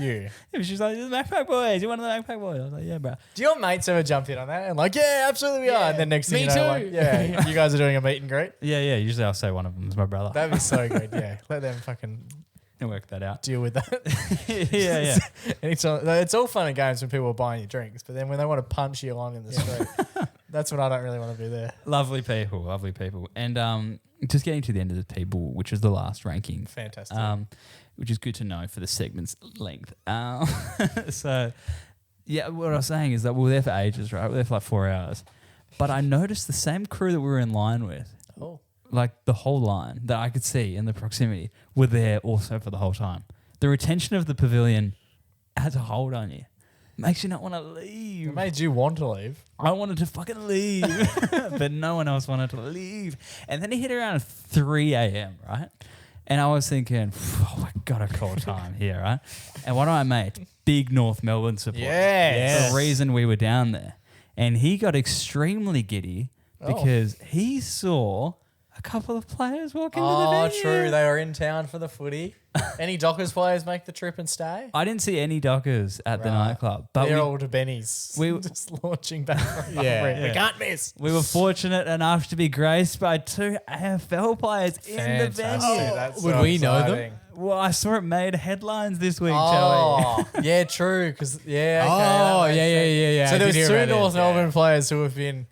Speaker 1: You.
Speaker 3: She's like, "The MacPack boys. You one of the MacPack boys?" I was like, "Yeah, bro."
Speaker 1: Do your mates ever jump in on that and like, yeah, absolutely we are? And then next thing
Speaker 2: me
Speaker 1: you know,
Speaker 2: too.
Speaker 1: like, yeah, you guys are doing a meet and greet.
Speaker 3: Yeah, yeah. Usually I'll say one of them is my brother.
Speaker 1: That'd be so good. Yeah, let them fucking
Speaker 3: And work that out.
Speaker 1: deal with that.
Speaker 3: Yeah, yeah.
Speaker 1: Anytime, it's all fun and games when people are buying you drinks, but then when they want to punch you along in the street, that's what I don't really want to do there.
Speaker 3: Lovely people, lovely people. And just getting to the end of the table, which is the last ranking.
Speaker 1: Fantastic.
Speaker 3: Which is good to know for the segment's length. So, yeah, what I was saying is that we were there for ages, right? We were there for like 4 hours. But I noticed the same crew that we were in line with,
Speaker 1: Oh,
Speaker 3: like the whole line that I could see in the proximity, were there also for the whole time. The retention of the pavilion has a hold on you. Makes you not want to leave.
Speaker 1: it made you want to leave.
Speaker 3: I wanted to fucking leave, but no one else wanted to leave. And then he hit around 3 a.m., right? And I was thinking, oh, I got to call time here, right? And what do I mate? Big North Melbourne support.
Speaker 1: Yes.
Speaker 3: The reason we were down there. And he got extremely giddy because he saw a couple of players walk into the
Speaker 1: Oh,
Speaker 3: venue.
Speaker 1: true. They were in town for the footy. Any Dockers players make the trip and stay?
Speaker 3: I didn't see any Dockers at the
Speaker 1: Right.
Speaker 3: nightclub, but
Speaker 1: They're
Speaker 3: we,
Speaker 1: all to Benny's.
Speaker 3: we-
Speaker 1: just launching back from
Speaker 2: Yeah.
Speaker 1: Bunbury. We
Speaker 3: Yeah.
Speaker 1: can't miss.
Speaker 3: we were fortunate enough to be graced by 2 AFL players in the
Speaker 1: Fantastic.
Speaker 3: venue.
Speaker 1: That's
Speaker 2: Would
Speaker 1: so
Speaker 2: we know them?
Speaker 1: exciting.
Speaker 3: Well, I saw it made headlines this week, Joey.
Speaker 1: Oh, yeah, true. Because
Speaker 2: Oh,
Speaker 1: that makes
Speaker 2: yeah,
Speaker 1: sense.
Speaker 2: yeah.
Speaker 1: So
Speaker 2: I
Speaker 1: there
Speaker 2: did
Speaker 1: was
Speaker 2: hear
Speaker 1: 2
Speaker 2: about
Speaker 1: North
Speaker 2: this,
Speaker 1: Melbourne players who have been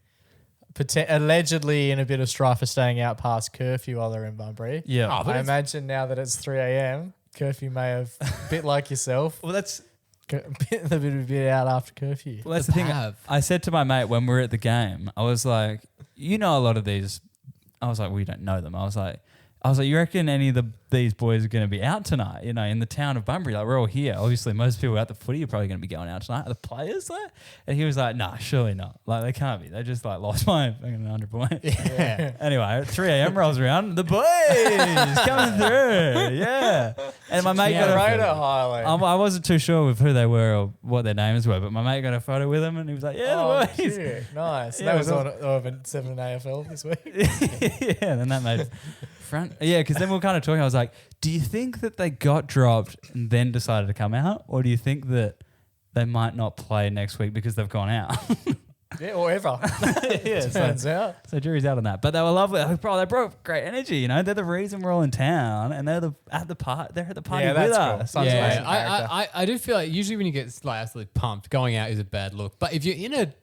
Speaker 1: allegedly in a bit of strife for staying out past curfew while they're in Bunbury.
Speaker 3: Yeah.
Speaker 2: Oh, but
Speaker 1: I
Speaker 2: it's-
Speaker 1: imagine now that it's 3 a.m., curfew may have, a bit like yourself,
Speaker 3: Well, that's
Speaker 1: a bit out after curfew.
Speaker 3: Well, that's the thing.
Speaker 2: Pav.
Speaker 3: I said to my mate when we were at the game, I was like, you know, a lot of these. I was like, we don't know them. I was like, you reckon any of these boys are going to be out tonight? You know, in the town of Bunbury, like we're all here. Obviously, most people at the footy are probably going to be going out tonight. Are the players there? And he was like, nah, surely not. Like they can't be. They just like lost by fucking 100 points.
Speaker 1: Yeah.
Speaker 3: Anyway, at 3 a.m. rolls around, the boys coming through. Yeah. And my mate got a
Speaker 1: Raider highlight.
Speaker 3: I wasn't too sure with who they were or what their names were, but my mate got a photo with them and he was like, yeah,
Speaker 1: Oh,
Speaker 3: the boys.
Speaker 1: cute. Nice.
Speaker 3: Yeah,
Speaker 1: That was
Speaker 3: it
Speaker 1: on
Speaker 3: was
Speaker 1: over 7 AFL this week.
Speaker 3: Yeah, and then that made front. Yeah, because then we were kind of talking. I was like, do you think that they got dropped and then decided to come out? Or do you think that they might not play next week because they've gone out?
Speaker 1: Yeah, or ever.
Speaker 3: Yeah,
Speaker 1: Turns out.
Speaker 3: so jury's out on that. But they were lovely. They brought great energy, you know. They're the reason we're all in town and they're at the party
Speaker 1: Yeah,
Speaker 3: with
Speaker 1: that's
Speaker 3: us.
Speaker 1: cool.
Speaker 2: Yeah,
Speaker 1: Amazing character.
Speaker 2: I do feel like usually when you get like absolutely pumped, going out is a bad look. But if you're in a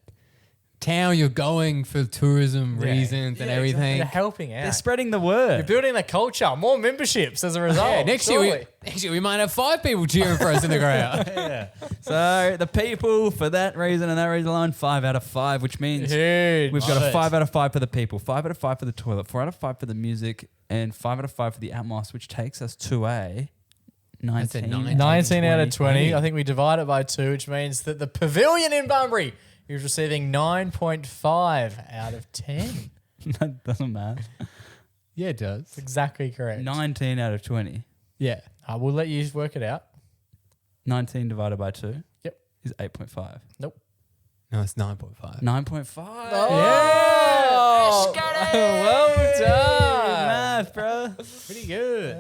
Speaker 2: town, you're going for tourism
Speaker 1: Yeah.
Speaker 2: reasons and
Speaker 1: Yeah,
Speaker 2: everything.
Speaker 1: You're helping out.
Speaker 3: They're spreading the
Speaker 1: You're
Speaker 3: word.
Speaker 1: building the culture. More memberships as a result.
Speaker 2: Yeah, next year we might have 5 people cheering for us in the crowd.
Speaker 3: Yeah. So the people, for that reason and that reason alone, 5 out of 5, which means
Speaker 1: Huge.
Speaker 3: we've got a 5 out of 5 for the people, 5 out of 5 for the toilet, 4 out of 5 for the music, and 5 out of 5 for the Atmos, which takes us to a 19.
Speaker 1: 19 out of 20.
Speaker 2: 20.
Speaker 1: I think we divide it by 2, which means that the Pavilion in Bunbury is receiving 9.5 out of 10.
Speaker 3: That doesn't matter.
Speaker 2: Yeah, it does.
Speaker 1: That's exactly correct.
Speaker 3: 19 out of 20.
Speaker 2: Yeah.
Speaker 1: We'll let you work it out.
Speaker 3: 19 divided by 2
Speaker 1: Yep.
Speaker 3: is 8.5.
Speaker 1: Nope.
Speaker 2: No, it's 9.5.
Speaker 3: 9.5.
Speaker 1: Oh, well done.
Speaker 3: Math, bro.
Speaker 2: Pretty good.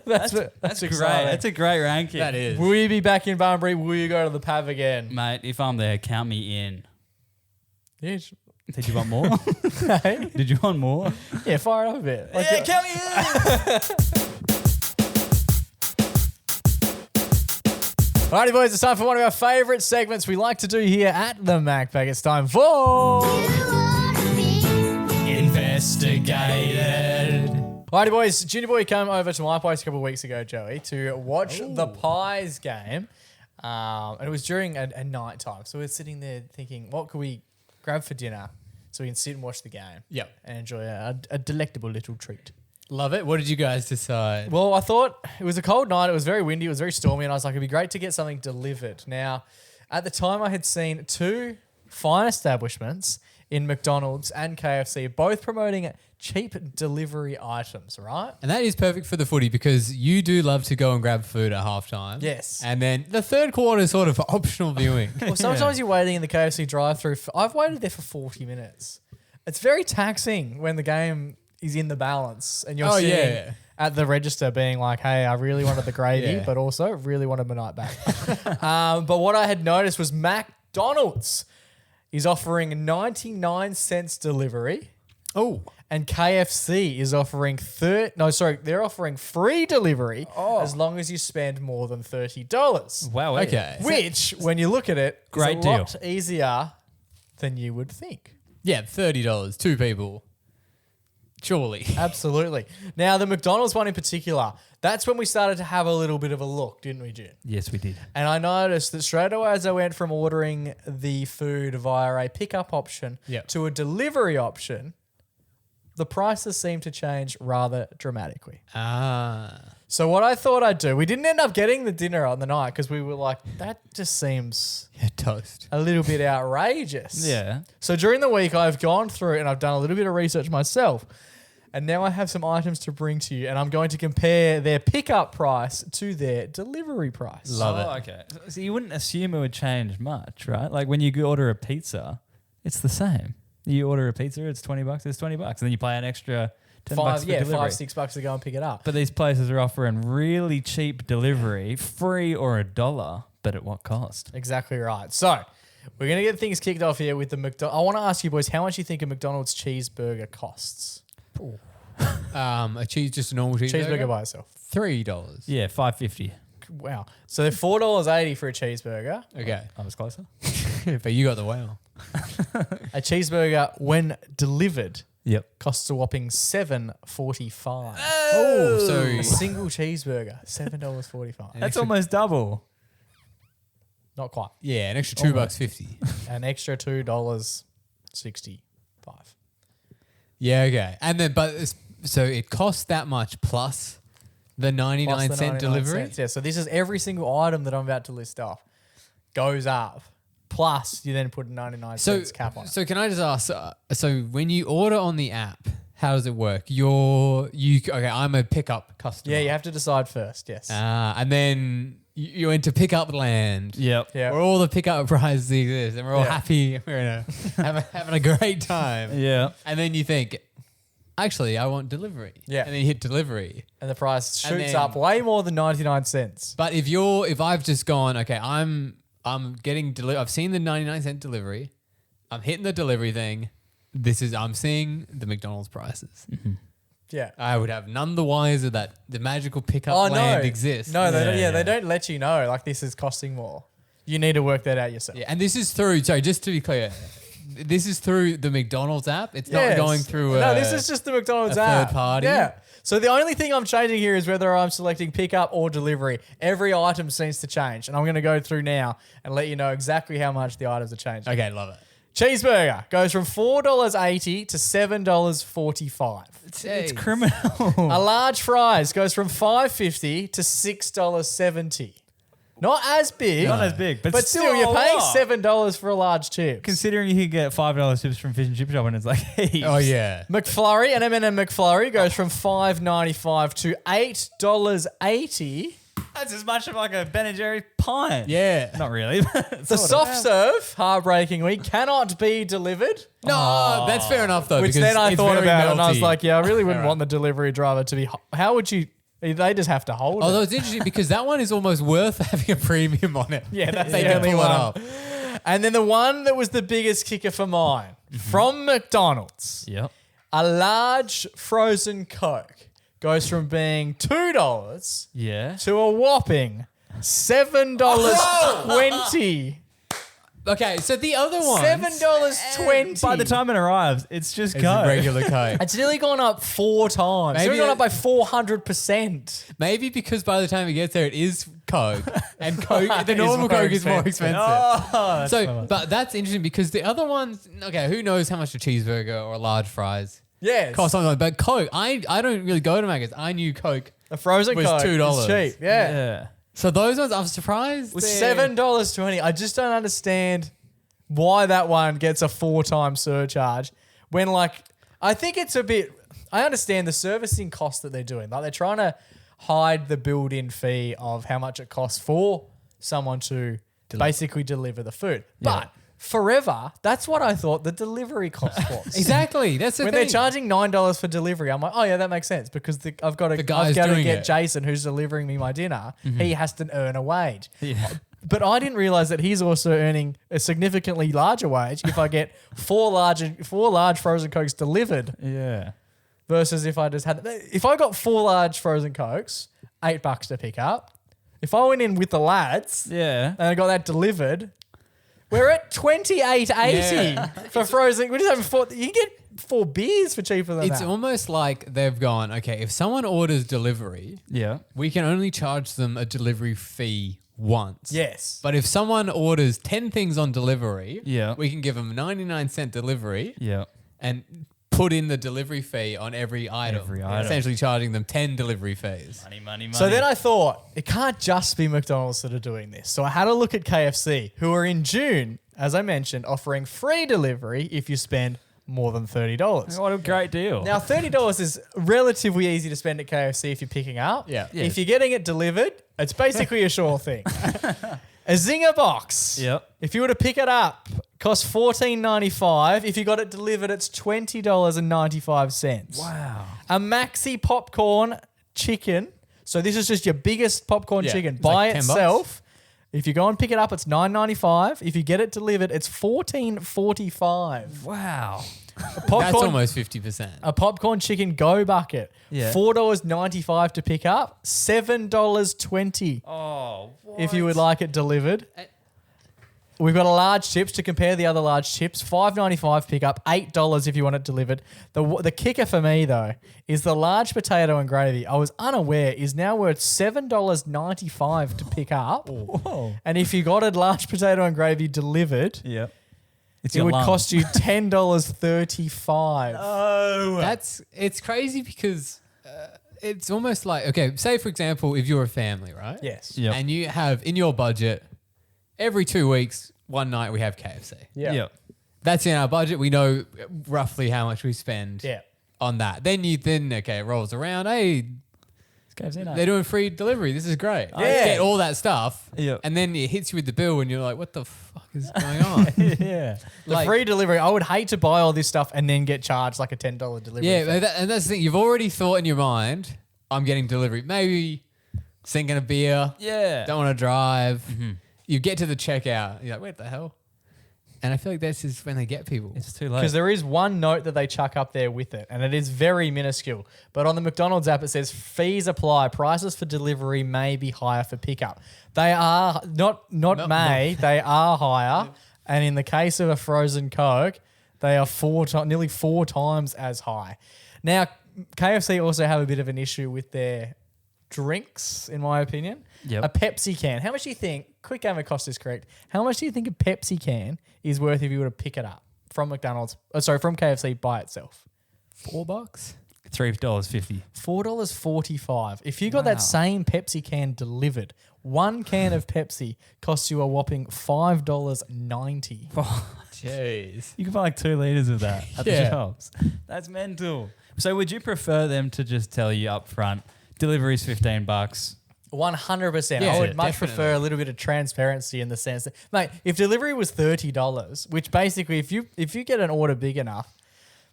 Speaker 1: That's
Speaker 3: great.
Speaker 1: exciting.
Speaker 3: That's a great ranking.
Speaker 2: That is.
Speaker 1: Will you be back in Bunbury? Will you go to the Pav again?
Speaker 3: Mate, if I'm there, count me in.
Speaker 1: Yeah,
Speaker 3: Did you want more?
Speaker 1: okay.
Speaker 3: Did you want more?
Speaker 1: Yeah, fire it up a bit. Like,
Speaker 3: count me in.
Speaker 1: Alrighty, boys, it's time for one of our favourite segments we like to do here at the MacPack. It's time for
Speaker 3: Investigated.
Speaker 1: Alrighty, boys. Junior Boy came over to my place a couple of weeks ago, Joey, to watch the Pies game. And it was during a night time. So we were sitting there thinking, what could we grab for dinner so we can sit and watch the game?
Speaker 2: Yep.
Speaker 1: And enjoy a delectable little treat.
Speaker 2: Love it. What did you guys decide?
Speaker 1: Well, I thought it was a cold night. It was very windy. It was very stormy. And I was like, it'd be great to get something delivered. Now, at the time, I had seen two fine establishments in McDonald's and KFC, both promoting cheap delivery items, right?
Speaker 2: And that is perfect for the footy because you do love to go and grab food at halftime.
Speaker 1: Yes.
Speaker 2: And then the third quarter is sort of optional viewing.
Speaker 1: Well, sometimes you're waiting in the KFC drive-thru. I've waited there for 40 minutes. It's very taxing when the game is in the balance and you're sitting at the register being like, hey, I really wanted the gravy, but also really wanted my night back. But what I had noticed was McDonald's is offering 99 cents delivery.
Speaker 2: Oh.
Speaker 1: And KFC is offering they're offering free delivery as long as you spend more than $30.
Speaker 3: Wow.
Speaker 2: Okay.
Speaker 1: Which, when you look at it,
Speaker 3: Great
Speaker 1: is a lot easier than you would think.
Speaker 2: Yeah, $30, 2 people. Surely.
Speaker 1: Absolutely. Now, the McDonald's one in particular, that's when we started to have a little bit of a look, didn't we, Jim?
Speaker 3: Yes, we did.
Speaker 1: And I noticed that straight away as I went from ordering the food via a pickup option to a delivery option, the prices seemed to change rather dramatically. So what I thought I'd do, we didn't end up getting the dinner on the night because we were like, that just seems
Speaker 2: Toast.
Speaker 1: a little bit outrageous.
Speaker 3: Yeah.
Speaker 1: So during the week, I've gone through and I've done a little bit of research myself. And now I have some items to bring to you and I'm going to compare their pickup price to their delivery price.
Speaker 2: Love it.
Speaker 3: Okay. So you wouldn't assume it would change much, right? Like when you order a pizza, it's the same. You order a pizza, it's $20, it's $20. And then you pay an extra $10 for delivery.
Speaker 1: $5-6 to go and pick it up.
Speaker 3: But these places are offering really cheap delivery, free or $1, but at what cost?
Speaker 1: Exactly right. So we're going to get things kicked off here with the McDonald's. I want to ask you boys, how much do you think a McDonald's cheeseburger costs?
Speaker 2: Just a normal
Speaker 1: Cheeseburger by itself.
Speaker 2: $3.
Speaker 3: Yeah, $5.50.
Speaker 1: Wow. So they're $4.80 for a cheeseburger.
Speaker 2: Okay.
Speaker 3: I was closer.
Speaker 2: But you got the wow.
Speaker 1: A cheeseburger, when delivered,
Speaker 3: Yep.
Speaker 1: costs a whopping $7.45.
Speaker 2: Oh, so
Speaker 1: A single cheeseburger, $7.45.
Speaker 3: That's almost double.
Speaker 1: Not quite.
Speaker 2: yeah, an extra $2.50.
Speaker 1: An extra $2.65.
Speaker 2: Yeah, okay. And then, so it costs that much plus the 99
Speaker 1: Plus the
Speaker 2: cent
Speaker 1: 99
Speaker 2: delivery.
Speaker 1: cents. Yeah, so this is every single item that I'm about to list off goes up. Plus, you then put a 99 cents cap on it.
Speaker 2: So can I just ask? So when you order on the app, how does it work? Okay. I'm a pickup customer.
Speaker 1: Yeah, you have to decide first. Yes.
Speaker 2: And then you enter pickup land.
Speaker 3: Yep.
Speaker 1: Yeah.
Speaker 2: Where all the pickup prizes exist, and we're all
Speaker 1: Yeah.
Speaker 2: happy. We're having a great time.
Speaker 3: Yeah.
Speaker 2: And then you think, actually, I want delivery.
Speaker 1: Yeah.
Speaker 2: And then you hit delivery.
Speaker 1: And the price
Speaker 2: And
Speaker 1: shoots
Speaker 2: then-
Speaker 1: up way more than 99 cents.
Speaker 2: But if I've just gone, okay, I'm getting I've seen the 99 cent delivery. I'm hitting the delivery thing. I'm seeing the McDonald's prices.
Speaker 1: Yeah.
Speaker 2: I would have none the wiser that the magical pickup land exists.
Speaker 1: No, they don't,
Speaker 3: Yeah,
Speaker 1: they
Speaker 3: yeah.
Speaker 1: don't let you know. Like, this is costing more. You need to work that out yourself.
Speaker 2: Yeah, and this is through. Sorry, just to be clear, this is through the McDonald's app. It's not
Speaker 1: Yes.
Speaker 2: going through.
Speaker 1: No, this is just the McDonald's
Speaker 2: a
Speaker 1: app.
Speaker 2: third party?
Speaker 1: Yeah. So the only thing I'm changing here is whether I'm selecting pickup or delivery. Every item seems to change. And I'm going to go through now and let you know exactly how much the items are changing.
Speaker 2: Okay, love it.
Speaker 1: Cheeseburger goes from $4.80 to $7.45.
Speaker 3: It's criminal.
Speaker 1: A large fries goes from $5.50 to $6.70. Not as big.
Speaker 3: Not as big, but
Speaker 1: still,
Speaker 3: still
Speaker 1: you're
Speaker 3: a
Speaker 1: paying
Speaker 3: lot.
Speaker 1: $7 for a large chip.
Speaker 3: Considering you could get $5 chips from Fish and Chip Shop and it's like, hey.
Speaker 2: Oh yeah.
Speaker 1: McFlurry, an M&M McFlurry goes from $5.95 to $8.80.
Speaker 3: That's as much of like a Ben & Jerry's pint.
Speaker 2: Yeah.
Speaker 3: Not really.
Speaker 1: The soft serve, heartbreakingly, cannot be delivered.
Speaker 2: No, that's fair enough though.
Speaker 1: Which
Speaker 2: because
Speaker 1: then I
Speaker 2: it's
Speaker 1: thought
Speaker 2: very
Speaker 1: about it and I was
Speaker 2: melty.
Speaker 1: like, yeah, I really wouldn't
Speaker 2: Alright.
Speaker 1: want the delivery driver to be... How would you... They just have to hold
Speaker 2: Although
Speaker 1: it.
Speaker 2: it's interesting because that one is almost worth having a premium on it.
Speaker 1: Yeah, that's
Speaker 2: They
Speaker 1: the
Speaker 2: can
Speaker 1: only
Speaker 2: pull it
Speaker 1: one.
Speaker 2: up.
Speaker 1: And then the one that was the biggest kicker for mine, from McDonald's,
Speaker 3: Yep.
Speaker 1: a large frozen Coke goes from being $2
Speaker 3: Yeah.
Speaker 1: to a whopping $7.20.
Speaker 2: Okay, so the other one.
Speaker 1: $7.20.
Speaker 3: By the time it arrives, it's just
Speaker 2: It's
Speaker 3: Coke.
Speaker 2: regular Coke.
Speaker 1: It's nearly gone up 4 times.
Speaker 2: Maybe
Speaker 1: It's gone
Speaker 2: it-
Speaker 1: up by 400%.
Speaker 2: Maybe because by the time it gets there, it is Coke, and Coke, the
Speaker 1: It's
Speaker 2: normal
Speaker 1: more
Speaker 2: Coke is more
Speaker 1: expensive.
Speaker 2: expensive.
Speaker 3: Oh, that's
Speaker 2: So, but that's interesting because the other ones, okay, who knows how much a cheeseburger or a large fries
Speaker 1: Yes.
Speaker 2: cost something like that. But Coke, I don't really go to Macca's. I knew Coke.
Speaker 1: A frozen
Speaker 2: was
Speaker 1: Coke
Speaker 2: $2.
Speaker 1: is cheap. Yeah.
Speaker 3: yeah.
Speaker 2: So those ones, I'm surprised.
Speaker 1: With
Speaker 2: they're-
Speaker 1: $7.20. I just don't understand why that one gets a 4-time surcharge when, like, I think it's a bit. I understand the servicing cost that they're doing. Like, they're trying to hide the built-in fee of how much it costs for someone to basically deliver the food. But forever, that's what I thought the delivery cost was.
Speaker 2: Exactly. That's the
Speaker 1: When
Speaker 2: thing.
Speaker 1: they're charging $9 for delivery, I'm like, oh yeah, that makes sense because I've got to
Speaker 2: guy's
Speaker 1: get
Speaker 2: doing it.
Speaker 1: Jason, who's delivering me my dinner. He has to earn a wage.
Speaker 3: Yeah.
Speaker 1: But I didn't realize that he's also earning a significantly larger wage if I get four large frozen Cokes delivered
Speaker 3: Yeah.
Speaker 1: versus if I just had. If I got 4 large frozen Cokes, $8 to pick up. If I went in with the lads
Speaker 3: Yeah.
Speaker 1: and I got that delivered, we're at $28.80 for frozen. We're just having 4. You can get 4 beers for cheaper than
Speaker 2: It's
Speaker 1: that.
Speaker 2: almost like they've gone, okay, if someone orders delivery,
Speaker 3: Yeah.
Speaker 2: we can only charge them a delivery fee once.
Speaker 1: Yes.
Speaker 2: But if someone orders 10 things on delivery,
Speaker 3: Yeah.
Speaker 2: we can give them 99-cent delivery
Speaker 3: Yeah.
Speaker 2: and put in the delivery fee on every item.
Speaker 3: Every item.
Speaker 2: Essentially charging them 10 delivery fees.
Speaker 3: Money.
Speaker 1: So then I thought, it can't just be McDonald's that are doing this. So I had a look at KFC, who are in June, as I mentioned, offering free delivery if you spend more than $30.
Speaker 3: What a great deal.
Speaker 1: Now, $30 is relatively easy to spend at KFC if you're picking up.
Speaker 2: Yeah.
Speaker 1: If you're getting it delivered, it's basically a sure thing. A Zinger box.
Speaker 3: Yep.
Speaker 1: If you were to pick it up, costs $14.95. If you got it delivered, it's $20.95.
Speaker 3: Wow.
Speaker 1: A Maxi popcorn chicken. So this is just your biggest popcorn
Speaker 2: Yeah,
Speaker 1: chicken
Speaker 2: it's
Speaker 1: by
Speaker 2: like $10.
Speaker 1: itself. If you go and pick it up, it's $9.95. If you get it delivered, it's $14.45.
Speaker 3: Wow.
Speaker 2: That's
Speaker 1: Popcorn,
Speaker 2: almost 50%.
Speaker 1: a popcorn chicken go bucket.
Speaker 3: Yeah.
Speaker 1: $4.95 to pick up. $7.20
Speaker 3: Oh,
Speaker 1: if you would like it delivered. We've got a large chips to compare the other large chips. $5.95 pick up, $8 if you want it delivered. The kicker for me though is the large potato and gravy. I was unaware is now worth $7.95 to pick up.
Speaker 3: Whoa.
Speaker 1: And if you got a large potato and gravy delivered,
Speaker 3: Yep. It's
Speaker 1: it
Speaker 3: your
Speaker 1: would
Speaker 3: lung.
Speaker 1: cost you $10.35.
Speaker 3: Oh.
Speaker 2: It's crazy because it's almost like, okay, say for example, if you're a family, right?
Speaker 1: Yes.
Speaker 3: Yep.
Speaker 2: And you have in your budget, every 2 weeks, one night we have KFC.
Speaker 1: Yeah.
Speaker 3: Yep.
Speaker 2: That's in our budget. We know roughly how much we spend
Speaker 1: Yeah.
Speaker 2: on that. Then okay, it rolls around. Hey,
Speaker 3: It's KFC night.
Speaker 2: they're doing free delivery. This is great.
Speaker 1: Yeah.
Speaker 2: Get all that stuff.
Speaker 3: Yep.
Speaker 2: And then it hits you with the bill and you're like, what the fuck is going on?
Speaker 3: Yeah.
Speaker 1: The
Speaker 2: Like-
Speaker 1: free delivery. I would hate to buy all this stuff and then get charged like a $10 delivery.
Speaker 2: Yeah,
Speaker 1: fee.
Speaker 2: and that's the thing. You've already thought in your mind, I'm getting delivery. Maybe sinking a beer.
Speaker 3: Yeah.
Speaker 2: Don't want to drive. You get to the checkout. You're like, what the hell? And I feel like this is when they get people.
Speaker 3: It's too late.
Speaker 1: Because there is one note that they chuck up there with it, and it is very minuscule. But on the McDonald's app, it says fees apply. Prices for delivery may be higher for pickup. They are not they are higher. And in the case of a frozen Coke, they are nearly 4 times as high. Now, KFC also have a bit of an issue with their drinks, in my opinion.
Speaker 3: Yep.
Speaker 1: A Pepsi can. How much do you think? Quick game of cost is correct. How much do you think a Pepsi can is worth if you were to pick it up from McDonald's? From KFC by itself.
Speaker 2: $4?
Speaker 3: $3.50.
Speaker 1: $4.45. If you got
Speaker 3: Wow.
Speaker 1: that same Pepsi can delivered, one can of Pepsi costs you a whopping $5.90.
Speaker 2: Jeez.
Speaker 3: You can buy like 2 liters of that at the
Speaker 2: Yeah.
Speaker 3: shops. That's mental. So would you prefer them to just tell you up front, delivery's $15?
Speaker 1: 100%.
Speaker 2: Yeah,
Speaker 1: I would much
Speaker 2: definitely.
Speaker 1: prefer a little bit of transparency in the sense that, mate, if delivery was $30, which basically if you get an order big enough,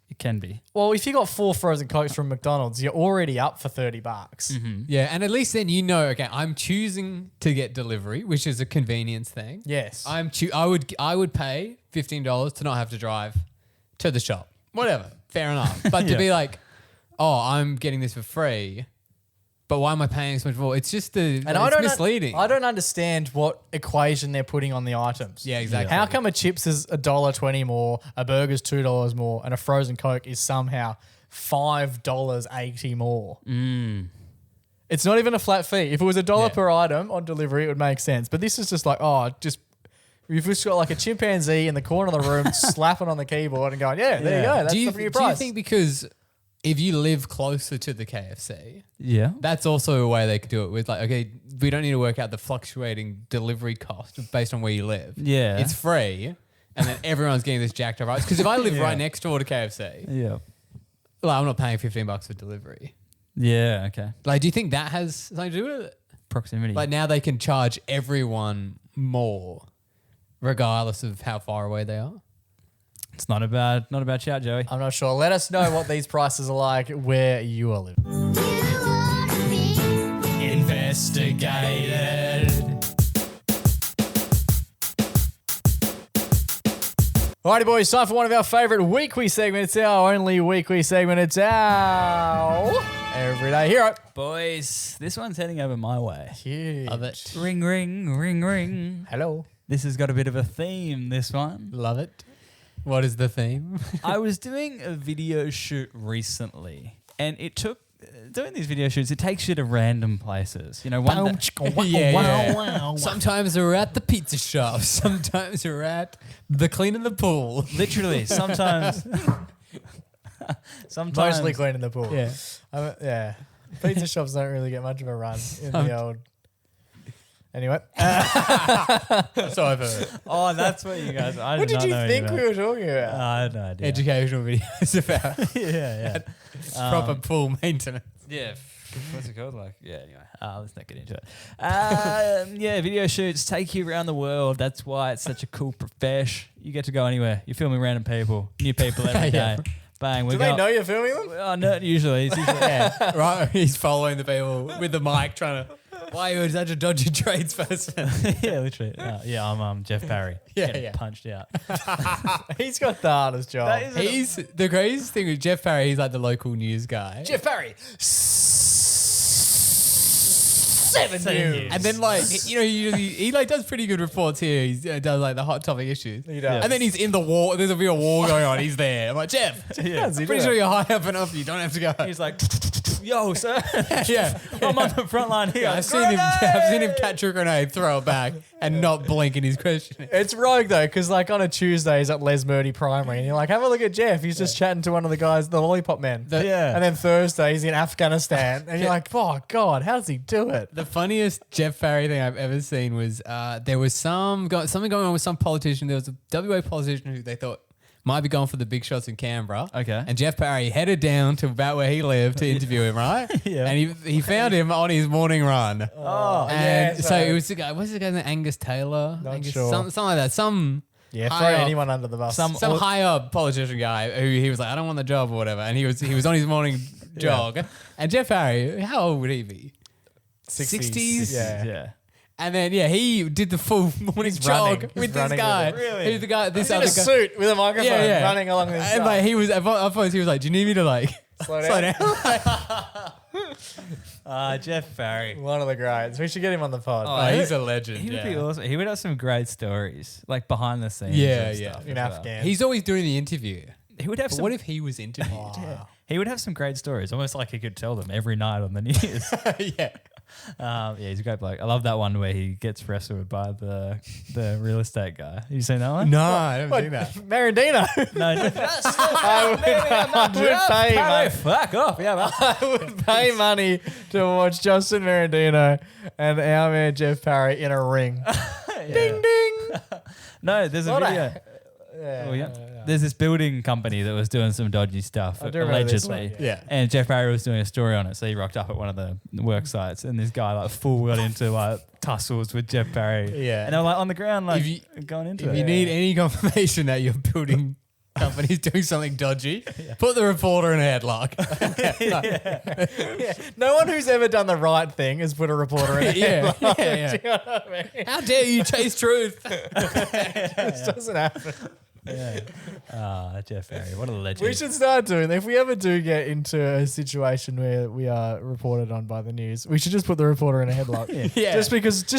Speaker 3: It can be.
Speaker 1: well, if you got 4 frozen Cokes from McDonald's, you're already up for $30.
Speaker 2: Yeah, and at least then you know, okay, I'm choosing to get delivery, which is a convenience thing.
Speaker 1: Yes.
Speaker 2: I would pay $15 to not have to drive to the shop. Whatever. Fair enough. But to
Speaker 3: Yeah.
Speaker 2: be like, oh, I'm getting this for free. but why am I paying so much more? It's just it's misleading.
Speaker 1: I don't understand what equation they're putting on the items.
Speaker 2: Yeah, exactly.
Speaker 1: How come a chips is $1.20 more, a burger's $2 more, and a frozen Coke is somehow $5.80 more? It's not even a flat fee. If it was $1 per item on delivery, it would make sense. But this is just like, you've just got like a chimpanzee in the corner of the room slapping on the keyboard and going, there you go. That's the new price.
Speaker 2: Do you think because if you live closer to the KFC,
Speaker 3: Yeah.
Speaker 2: that's also a way they could do it with like, okay, we don't need to work out the fluctuating delivery cost based on where you live.
Speaker 3: Yeah.
Speaker 2: It's free. And then everyone's getting this jacked up price. Because if I live right next door to KFC,
Speaker 3: Yeah.
Speaker 2: like, I'm not paying $15 for delivery.
Speaker 3: Yeah. Okay.
Speaker 2: Like, do you think that has something to do with it?
Speaker 3: Proximity.
Speaker 2: Like now they can charge everyone more regardless of how far away they are?
Speaker 3: It's not a bad shout, Joey.
Speaker 1: I'm not sure. Let us know what these prices are like where you are living. Investigated. Alrighty, boys, time for one of our favourite weekly segments. It's our only weekly segment. It's our Everyday Hero.
Speaker 3: Boys, this one's heading over my way.
Speaker 1: Huge.
Speaker 2: Love it.
Speaker 3: Ring, ring, ring, ring.
Speaker 1: Hello.
Speaker 3: This has got a bit of a theme, this one.
Speaker 2: Love it. What is the theme?
Speaker 3: I was doing a video shoot recently, and it took... Doing these video shoots, it takes you to random places. You know, one
Speaker 2: Yeah. Sometimes we're at the pizza shop. Sometimes we're at the cleaning the pool.
Speaker 3: literally, sometimes...
Speaker 1: Mostly cleaning the pool.
Speaker 2: Yeah.
Speaker 1: Yeah. Pizza shops don't really get much of a run in the old... Anyway.
Speaker 2: So I've heard.
Speaker 3: Oh, that's what you guys...
Speaker 1: What did you think we were talking about?
Speaker 3: I had no idea.
Speaker 2: Educational videos about
Speaker 3: yeah.
Speaker 2: proper pool maintenance.
Speaker 3: Yeah. What's it called? Like, yeah, anyway. Let's not get into it. Yeah, video shoots take you around the world. That's why it's such a cool profession. You get to go anywhere. You're filming random people, new people every day. Bang.
Speaker 1: Do they know you're filming them?
Speaker 3: Oh, no, usually. It's usually yeah.
Speaker 2: Right, he's following the people with the mic trying to... Why are you such a dodgy tradesperson?
Speaker 3: Yeah, literally. Yeah, I'm Jeff Barry. Getting punched out.
Speaker 1: He's got the hardest job.
Speaker 2: He's the craziest thing with Jeff Barry. He's like the local news guy.
Speaker 1: Jeff Barry. 7 news.
Speaker 2: And then like he like does pretty good reports here. He does like the hot topic issues.
Speaker 1: He does.
Speaker 2: And then he's in the war. There's a real war going on. He's there. I'm like, Jeff.
Speaker 1: Yeah,
Speaker 2: Pretty sure you're high up enough. You don't have to go.
Speaker 3: He's like, yo, sir.
Speaker 2: Yeah.
Speaker 3: I'm on the front line here.
Speaker 2: I've seen him catch a grenade, throw it back, and not blink in his questioning.
Speaker 1: It's rogue though, because like on a Tuesday he's at Les Murdy Primary, and you're like, have a look at Jeff. He's just chatting to one of the guys, the lollipop men. And then Thursday he's in Afghanistan, and you're like, oh God, how does he do it?
Speaker 2: The funniest Jeff Barry thing I've ever seen was there was something going on with some politician. There was a WA politician who they thought might be going for the big shots in Canberra.
Speaker 3: Okay.
Speaker 2: And Jeff Barry headed down to about where he lived to interview him, right?
Speaker 3: Yeah.
Speaker 2: And he found him on his morning run.
Speaker 1: Oh,
Speaker 2: And
Speaker 1: yeah.
Speaker 2: so it was the guy, what's the guy's name? Angus Taylor?
Speaker 1: Not
Speaker 2: Angus,
Speaker 1: sure.
Speaker 2: something like that. Some
Speaker 1: Yeah, throw
Speaker 2: high up-
Speaker 1: anyone under the bus.
Speaker 2: some high up politician guy who he was like, I don't want the job or whatever. And he was on his morning jog. And Jeff Barry, how old would he be?
Speaker 1: 60s. Yeah.
Speaker 3: Yeah.
Speaker 2: And then he did the full morning jog
Speaker 1: running.
Speaker 2: with
Speaker 1: He's
Speaker 2: this
Speaker 1: running
Speaker 2: guy.
Speaker 1: with it.
Speaker 3: Really?
Speaker 2: Who's the guy? This
Speaker 1: He's in
Speaker 2: other
Speaker 1: a
Speaker 2: guy.
Speaker 1: suit with a microphone running along this
Speaker 2: And like he was, at first he was like, "Do you need me to like
Speaker 1: Slow
Speaker 2: slow
Speaker 1: down.
Speaker 2: down?"
Speaker 3: Jeff Barry.
Speaker 1: One of the greats. We should get him on the pod.
Speaker 2: Oh, he's a legend.
Speaker 3: He would
Speaker 2: yeah.
Speaker 3: be awesome. He would have some great stories, like behind the scenes.
Speaker 2: Yeah,
Speaker 3: and
Speaker 2: yeah.
Speaker 3: stuff
Speaker 1: in
Speaker 3: as well.
Speaker 1: Afghan.
Speaker 2: He's always doing the interview.
Speaker 3: He would have
Speaker 2: But
Speaker 3: some.
Speaker 2: what if he was interviewed?
Speaker 3: He would have some great stories, almost like he could tell them every night on the news.
Speaker 2: Yeah.
Speaker 3: Yeah, he's a great bloke. I love that one where he gets wrestled by the real estate guy. You seen that one?
Speaker 2: No, I haven't seen that.
Speaker 1: Marandino.
Speaker 3: No.
Speaker 1: I would pay money.
Speaker 3: Fuck off. Yeah, man.
Speaker 1: I would pay money to watch Justin Marandino and our man Jeff Parry in a ring. Ding ding.
Speaker 3: No, there's a
Speaker 1: What a-
Speaker 3: video. Oh, yeah. There's this building company that was doing some dodgy stuff,
Speaker 1: I do remember this
Speaker 3: allegedly.
Speaker 1: one,
Speaker 2: yeah.
Speaker 3: And Jeff Barry was doing a story on it. So he rocked up at one of the work sites, and this guy like full got into like tussles with Jeff Barry.
Speaker 1: Yeah.
Speaker 3: And they were like on the ground, like
Speaker 2: If
Speaker 3: going into
Speaker 2: If
Speaker 3: it.
Speaker 2: you need any confirmation that your building company's doing something dodgy, put the reporter in a headlock.
Speaker 1: No one who's ever done the right thing has put a reporter in a
Speaker 2: Yeah,
Speaker 1: headlock.
Speaker 2: yeah, yeah.
Speaker 1: Do you know what I mean?
Speaker 2: How dare you chase truth?
Speaker 1: It just doesn't happen.
Speaker 3: Yeah. Jeff Barry, what a legend.
Speaker 1: We should start doing that. If we ever do get into a situation where we are reported on by the news, we should just put the reporter in a headlock.
Speaker 2: Yeah.
Speaker 1: Just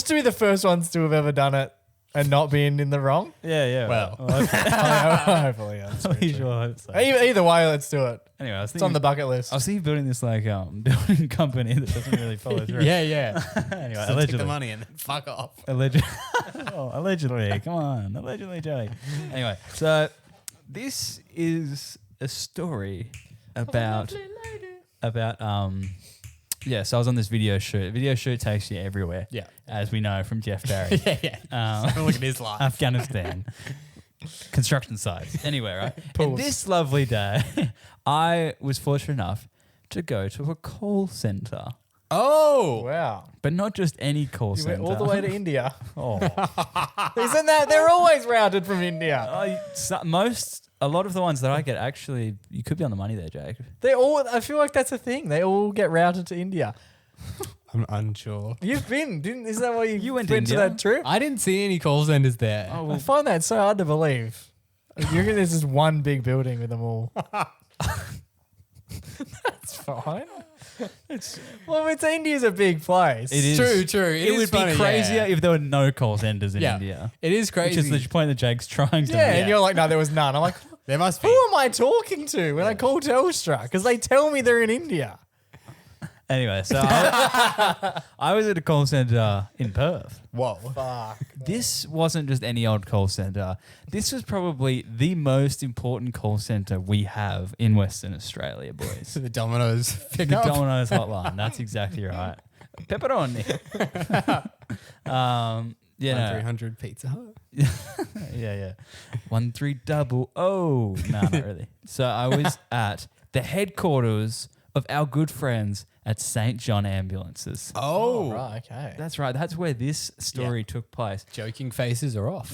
Speaker 1: to be the first ones to have ever done it and not being in the wrong.
Speaker 3: Yeah.
Speaker 2: Well.
Speaker 1: Hopefully, yeah. that's very
Speaker 3: You
Speaker 1: true.
Speaker 3: sure hope so.
Speaker 1: Either way, let's do it.
Speaker 3: Anyway, I was
Speaker 1: It's
Speaker 3: thinking,
Speaker 1: on the bucket list.
Speaker 3: I was thinking building this like building company that doesn't really follow through.
Speaker 2: Yeah.
Speaker 3: Anyway,
Speaker 2: So take
Speaker 3: allegedly.
Speaker 2: the money and then fuck off.
Speaker 3: Allegedly. Allegedly. Come on. Allegedly, Joey. Anyway, so this is a story about so I was on this video shoot. Video shoot takes you everywhere.
Speaker 2: Yeah.
Speaker 3: As we know from Jeff Barry.
Speaker 2: Yeah. Look at his life.
Speaker 3: Afghanistan. Construction sites. Anyway, right? And
Speaker 1: Pools.
Speaker 3: this lovely day, I was fortunate enough to go to a call center.
Speaker 2: Oh.
Speaker 1: Wow.
Speaker 3: But not just any call
Speaker 1: You
Speaker 3: center.
Speaker 1: went all the way to India.
Speaker 3: Oh.
Speaker 1: Isn't that? They're always routed from India.
Speaker 3: A lot of the ones that I get, actually, you could be on the money there, Jake.
Speaker 1: I feel like that's a thing. They all get routed to India.
Speaker 2: I'm unsure.
Speaker 1: You've been, isn't that why you
Speaker 3: went to
Speaker 1: to
Speaker 3: India?
Speaker 1: that trip?
Speaker 2: I didn't see any call centers there.
Speaker 3: Oh,
Speaker 1: I find that so hard to believe. You're gonna there's just one big building with them all. That's fine. It's India's a big place.
Speaker 3: It is
Speaker 2: True.
Speaker 3: It would be crazier if there were no call centers in India.
Speaker 2: It is crazy.
Speaker 3: Which is the point that Jake's trying to
Speaker 1: Yeah,
Speaker 3: make.
Speaker 1: and you're like, no, there was none. I'm like,
Speaker 2: there must be.
Speaker 1: who am I talking to when I call Telstra? Because they tell me they're in India.
Speaker 3: Anyway, so I was at a call center in Perth.
Speaker 2: Whoa.
Speaker 1: Fuck.
Speaker 3: This wasn't just any old call center. This was probably the most important call center we have in Western Australia, boys.
Speaker 2: The Domino's
Speaker 3: The
Speaker 2: pick up.
Speaker 3: Domino's hotline. That's exactly right. Pepperoni. You know,
Speaker 2: 300 Pizza Hut.
Speaker 3: yeah. 1300. Oh, no, not really. So I was at the headquarters of our good friends at St. John Ambulances.
Speaker 2: Oh.
Speaker 1: Right, okay.
Speaker 3: That's right. That's where this story took place.
Speaker 2: Joking faces are off.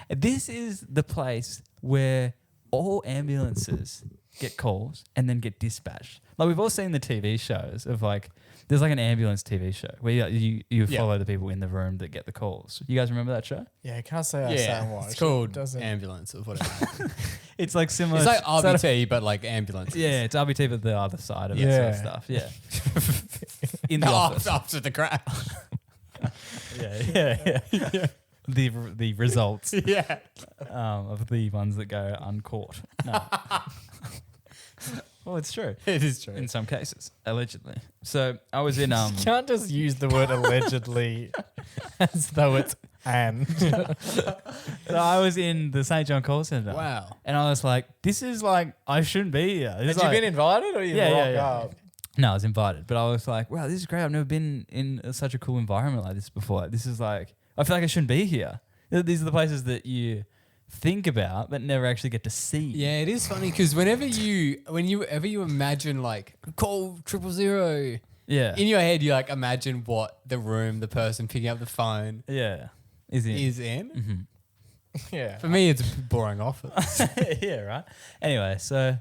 Speaker 3: This is the place where all ambulances get calls and then get dispatched. Like we've all seen the TV shows of like, there's like an ambulance TV show where you follow the people in the room that get the calls. You guys remember that show?
Speaker 1: Yeah, I can't say I sat and watched.
Speaker 2: It's called
Speaker 1: Doesn't.
Speaker 2: ambulance or whatever.
Speaker 3: It's like similar.
Speaker 2: It's like RBT, but like ambulance.
Speaker 3: Yeah, it's RBT, but the other side of that sort of stuff. Yeah. In the office.
Speaker 2: After the crash.
Speaker 3: Yeah. The results
Speaker 2: Yeah.
Speaker 3: of the ones that go uncaught. No. Well, it's true.
Speaker 2: It is true.
Speaker 3: In some cases, allegedly. So I was in
Speaker 1: You can't just use the word allegedly as though it's and.
Speaker 3: so I was in the St. John call center.
Speaker 2: Wow.
Speaker 3: And I was like, this is like, I shouldn't be here.
Speaker 1: Had you been invited or you rock up?
Speaker 3: No, I was invited, but I was like, wow, this is great. I've never been in such a cool environment like this before. This is like, I feel like I shouldn't be here. These are the places that you think about but never actually get to see.
Speaker 2: Yeah, it is funny because whenever you imagine like call 000,
Speaker 3: Yeah.
Speaker 2: in your head you like imagine what the room the person picking up the phone
Speaker 3: Yeah. Is in.
Speaker 2: is in.
Speaker 1: Yeah.
Speaker 2: For me, it's a boring office.
Speaker 3: Yeah, right. Anyway, so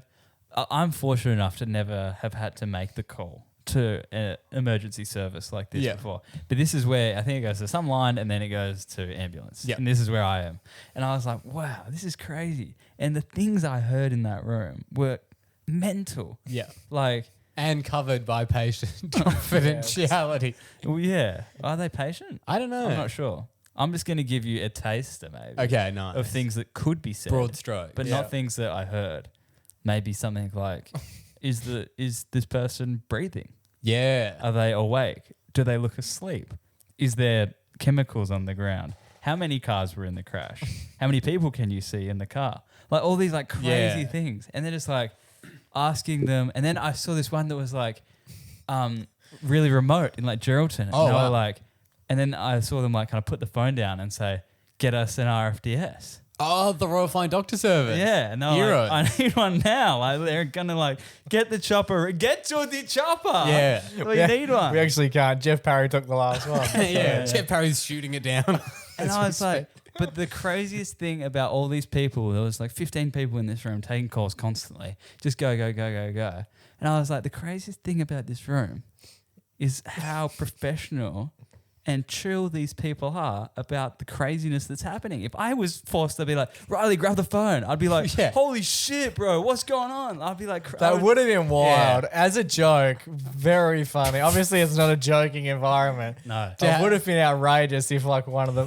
Speaker 3: I'm fortunate enough to never have had to make the call to an emergency service like this before. But this is where I think it goes to some line and then it goes to ambulance.
Speaker 2: Yep.
Speaker 3: And this is where I am. And I was like, wow, this is crazy. And the things I heard in that room were mental.
Speaker 2: Yeah.
Speaker 3: Like,
Speaker 2: And covered by patient confidentiality.
Speaker 3: well, yeah. Are they patient?
Speaker 2: I don't know.
Speaker 3: I'm not sure. I'm just going to give you a taster maybe
Speaker 2: Okay, nice.
Speaker 3: of things that could be said.
Speaker 2: Broad stroke.
Speaker 3: But not things that I heard. Maybe something like, is this person breathing?
Speaker 2: Yeah.
Speaker 3: Are they awake? Do they look asleep? Is there chemicals on the ground? How many cars were in the crash? How many people can you see in the car? Like all these like crazy things. And they're just like asking them. And then I saw this one that was like really remote in like Geraldton.
Speaker 2: Oh,
Speaker 3: and they
Speaker 2: wow.
Speaker 3: were like, and then I saw them like kind of put the phone down and say, get us an RFDS.
Speaker 2: Oh, the Royal Flying Doctor Service.
Speaker 3: Yeah, no,
Speaker 2: Hero.
Speaker 3: I need one now. Like they're gonna like get the chopper, get to the chopper.
Speaker 2: Yeah.
Speaker 3: Well, you need one.
Speaker 1: We actually can't. Jeff Parry took the last one.
Speaker 2: Yeah. Jeff Parry's shooting it down.
Speaker 3: And I was like, but the craziest thing about all these people, there was like 15 people in this room taking calls constantly, just go. And I was like, the craziest thing about this room is how professional and chill these people are about the craziness that's happening. If I was forced to be like, Riley, grab the phone, I'd be like,
Speaker 2: Yeah.
Speaker 3: holy shit, bro, what's going on? I'd be like,
Speaker 1: That would have been wild. As a joke, very funny. Obviously, it's not a joking environment.
Speaker 3: No.
Speaker 1: It would have been outrageous if like one of the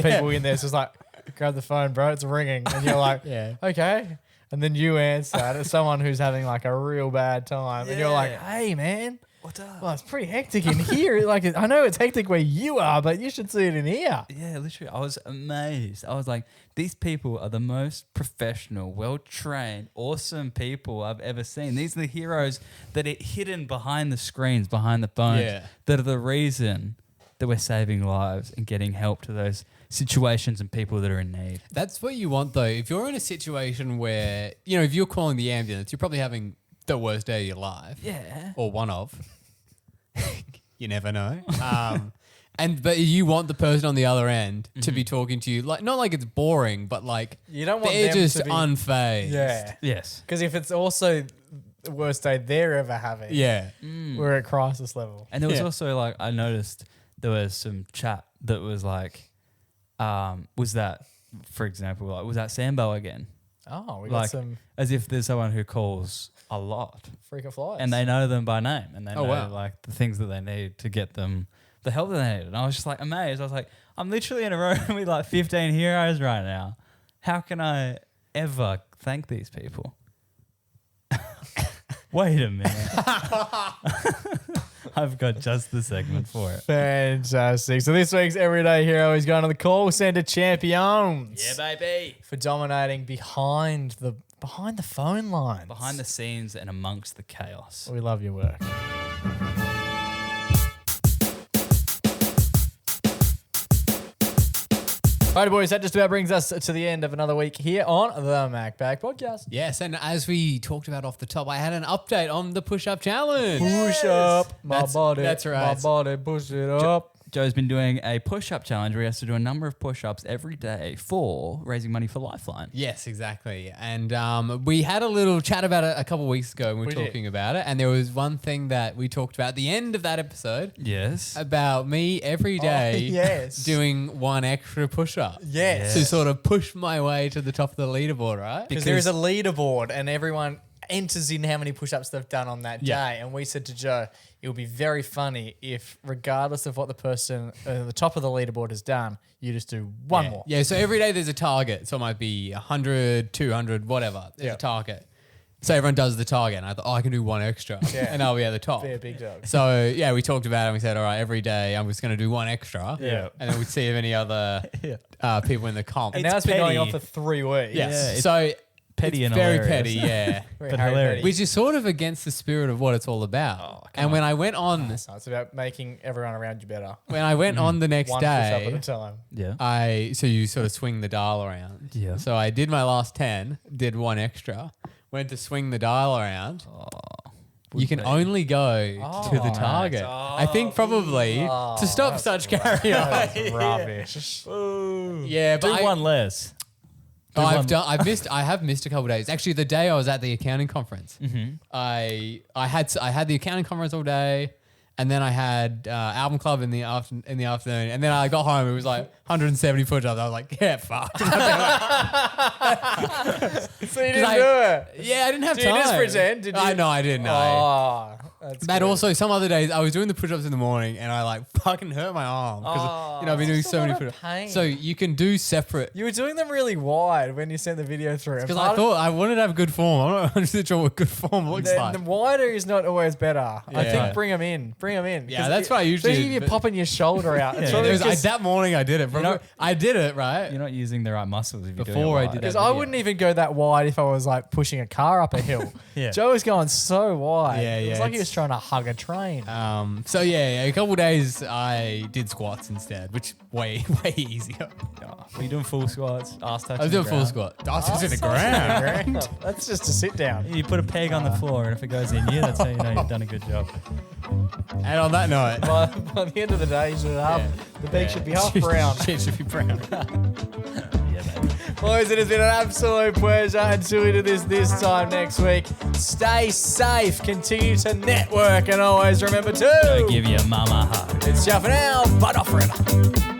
Speaker 1: people in there is just like, grab the phone, bro, it's ringing. And you're like,
Speaker 2: Yeah.
Speaker 1: okay. And then you answer as someone who's having like a real bad time. And you're like, hey, man.
Speaker 3: What's up?
Speaker 1: Well, it's pretty hectic in here. Like, I know it's hectic where you are, but you should see it in here.
Speaker 3: Yeah, literally. I was amazed. I was like, these people are the most professional, well-trained, awesome people I've ever seen. These are the heroes that are hidden behind the screens, behind the phones,
Speaker 2: Yeah.
Speaker 3: that are the reason that we're saving lives and getting help to those situations and people that are in need.
Speaker 2: That's what you want, though. If you're in a situation where, if you're calling the ambulance, you're probably having the worst day of your life.
Speaker 3: Yeah.
Speaker 2: Or one of. You never know. But you want the person on the other end to be talking to you, like not like it's boring, but like
Speaker 1: You don't want
Speaker 2: they're
Speaker 1: them
Speaker 2: just
Speaker 1: to be
Speaker 2: unfazed.
Speaker 1: Yeah.
Speaker 3: Yes.
Speaker 1: Because if it's also the worst day they're ever having,
Speaker 2: Yeah.
Speaker 1: we're at crisis level.
Speaker 3: And there was
Speaker 2: Yeah.
Speaker 3: also like, I noticed there was some chat that was like, was that, for example, like, was that Sambo again?
Speaker 1: Oh, we
Speaker 3: Like,
Speaker 1: got some
Speaker 3: as if there's someone who calls a lot
Speaker 1: freaking flies.
Speaker 3: and they know them by name and they know
Speaker 2: wow.
Speaker 3: like the things that they need to get them the help that they need. And I was just like amazed. I was like, I'm literally in a room with like 15 heroes right now. How can I ever thank these people? Wait a minute. I've got just the segment for it.
Speaker 1: Fantastic. So this week's Everyday Hero is going to the call centre champions.
Speaker 3: Yeah, baby.
Speaker 1: For dominating behind the phone lines.
Speaker 3: Behind the scenes and amongst the chaos.
Speaker 1: We love your work. Alrighty, boys, that just about brings us to the end of another week here on the MacPack podcast.
Speaker 2: Yes, and as we talked about off the top, I had an update on the push-up challenge.
Speaker 1: Push up my body.
Speaker 2: That's right.
Speaker 1: My body, push it up.
Speaker 3: Joe's been doing a push-up challenge where he has to do a number of push-ups every day for raising money for Lifeline.
Speaker 2: Yes, exactly. And we had a little chat about it a couple of weeks ago when we were talking about it. And there was one thing that we talked about at the end of that episode
Speaker 3: Yes.
Speaker 2: about me every day
Speaker 1: yes.
Speaker 2: doing one extra push-up.
Speaker 1: Yes.
Speaker 2: To sort of push my way to the top of the leaderboard, right?
Speaker 1: Because there is a leaderboard and everyone enters in how many push-ups they've done on that day. And we said to Joe, it would be very funny if, regardless of what the person at the top of the leaderboard has done, you just do one more.
Speaker 2: Yeah, so every day there's a target. So it might be 100, 200, whatever. There's a target. So everyone does the target. And I thought, I can do one extra.
Speaker 1: Yeah.
Speaker 2: And I'll be at the top.
Speaker 1: Be a big dog.
Speaker 2: So, yeah, we talked about it and we said, all right, every day I'm just going to do one extra.
Speaker 1: Yeah.
Speaker 2: And then we'd see if any other people in the comp.
Speaker 1: And now it's been going on
Speaker 3: petty.
Speaker 1: for 3 weeks.
Speaker 2: Yes.
Speaker 3: Yeah, it's
Speaker 2: So
Speaker 3: petty
Speaker 2: it's
Speaker 3: and
Speaker 2: very
Speaker 3: hilarious.
Speaker 2: petty, yeah.
Speaker 1: Very
Speaker 3: But
Speaker 1: Harry
Speaker 3: hilarious.
Speaker 1: Petty.
Speaker 2: Which is sort of against the spirit of what it's all about. And when I went on,
Speaker 1: So it's about making everyone around you better.
Speaker 2: when I went on the next
Speaker 1: One push-up at a
Speaker 2: day,
Speaker 1: time.
Speaker 3: Yeah.
Speaker 2: so you sort of swing the dial around.
Speaker 3: Yeah.
Speaker 2: So I did my last 10, did one extra, went to swing the dial around. You can only go to the target. I think probably to stop such carry on.
Speaker 1: That's rubbish.
Speaker 2: Yeah, but
Speaker 3: Do one less.
Speaker 2: I have missed a couple of days. Actually, the day I was at the accounting conference, I had the accounting conference all day, and then I had album club in the afternoon, and then I got home. It was like 170 push-ups. I was like, yeah, fuck.
Speaker 1: So you didn't do it.
Speaker 2: Yeah, I didn't have
Speaker 1: Did
Speaker 2: time.
Speaker 1: you just pretend? Did you?
Speaker 2: I know I didn't. No.
Speaker 1: Oh, that's
Speaker 2: But
Speaker 1: good.
Speaker 2: also some other days I was doing the push-ups in the morning and I like fucking hurt my arm because I've been doing
Speaker 1: It's a
Speaker 2: so many
Speaker 1: lot of
Speaker 2: push-ups.
Speaker 1: pain.
Speaker 2: So you can do separate.
Speaker 1: You were doing them really wide when you sent the video through.
Speaker 2: Because I thought I wanted to have good form. I'm not 100% sure what good form looks like.
Speaker 1: the wider is not always better. I
Speaker 2: Yeah.
Speaker 1: think bring them in. Bring them in.
Speaker 2: Yeah,
Speaker 1: 'Cause
Speaker 2: that's what I usually
Speaker 1: especially
Speaker 2: do,
Speaker 1: if you're
Speaker 2: but-
Speaker 1: popping your shoulder out. It's
Speaker 3: Yeah.
Speaker 1: probably
Speaker 2: That morning I did it. Bro.
Speaker 3: know-
Speaker 2: I did it, right?
Speaker 3: You're not using the right muscles if you're doing
Speaker 2: Before
Speaker 3: it
Speaker 2: I
Speaker 3: right.
Speaker 2: did
Speaker 1: because
Speaker 2: that
Speaker 1: I
Speaker 2: video.
Speaker 1: wouldn't even go that wide if I was like pushing a car up a hill.
Speaker 3: Yeah.
Speaker 1: Joe was going so wide.
Speaker 2: Yeah,
Speaker 1: It was
Speaker 2: yeah,
Speaker 1: like he was
Speaker 2: it's-
Speaker 1: trying to hug a train.
Speaker 2: So yeah, a couple of days I did squats instead, which way easier.
Speaker 3: Were you doing full squats? Ass touching
Speaker 2: I was doing
Speaker 3: the
Speaker 2: full
Speaker 3: ground?
Speaker 2: squat. I was just in the ground.
Speaker 1: That's just to sit down.
Speaker 3: You put a peg on the floor, and if it goes in you, that's how you know you've done a good job.
Speaker 2: And on that note,
Speaker 1: By the end of the day, you should have the bag should be half brown.
Speaker 2: Shit should be brown.
Speaker 3: Yeah, baby.
Speaker 1: Boys, it has been an absolute pleasure until we do this time next week. Stay safe, continue to network, and always remember to
Speaker 3: Give your mama a hug.
Speaker 1: it's ciao for now, but not forever.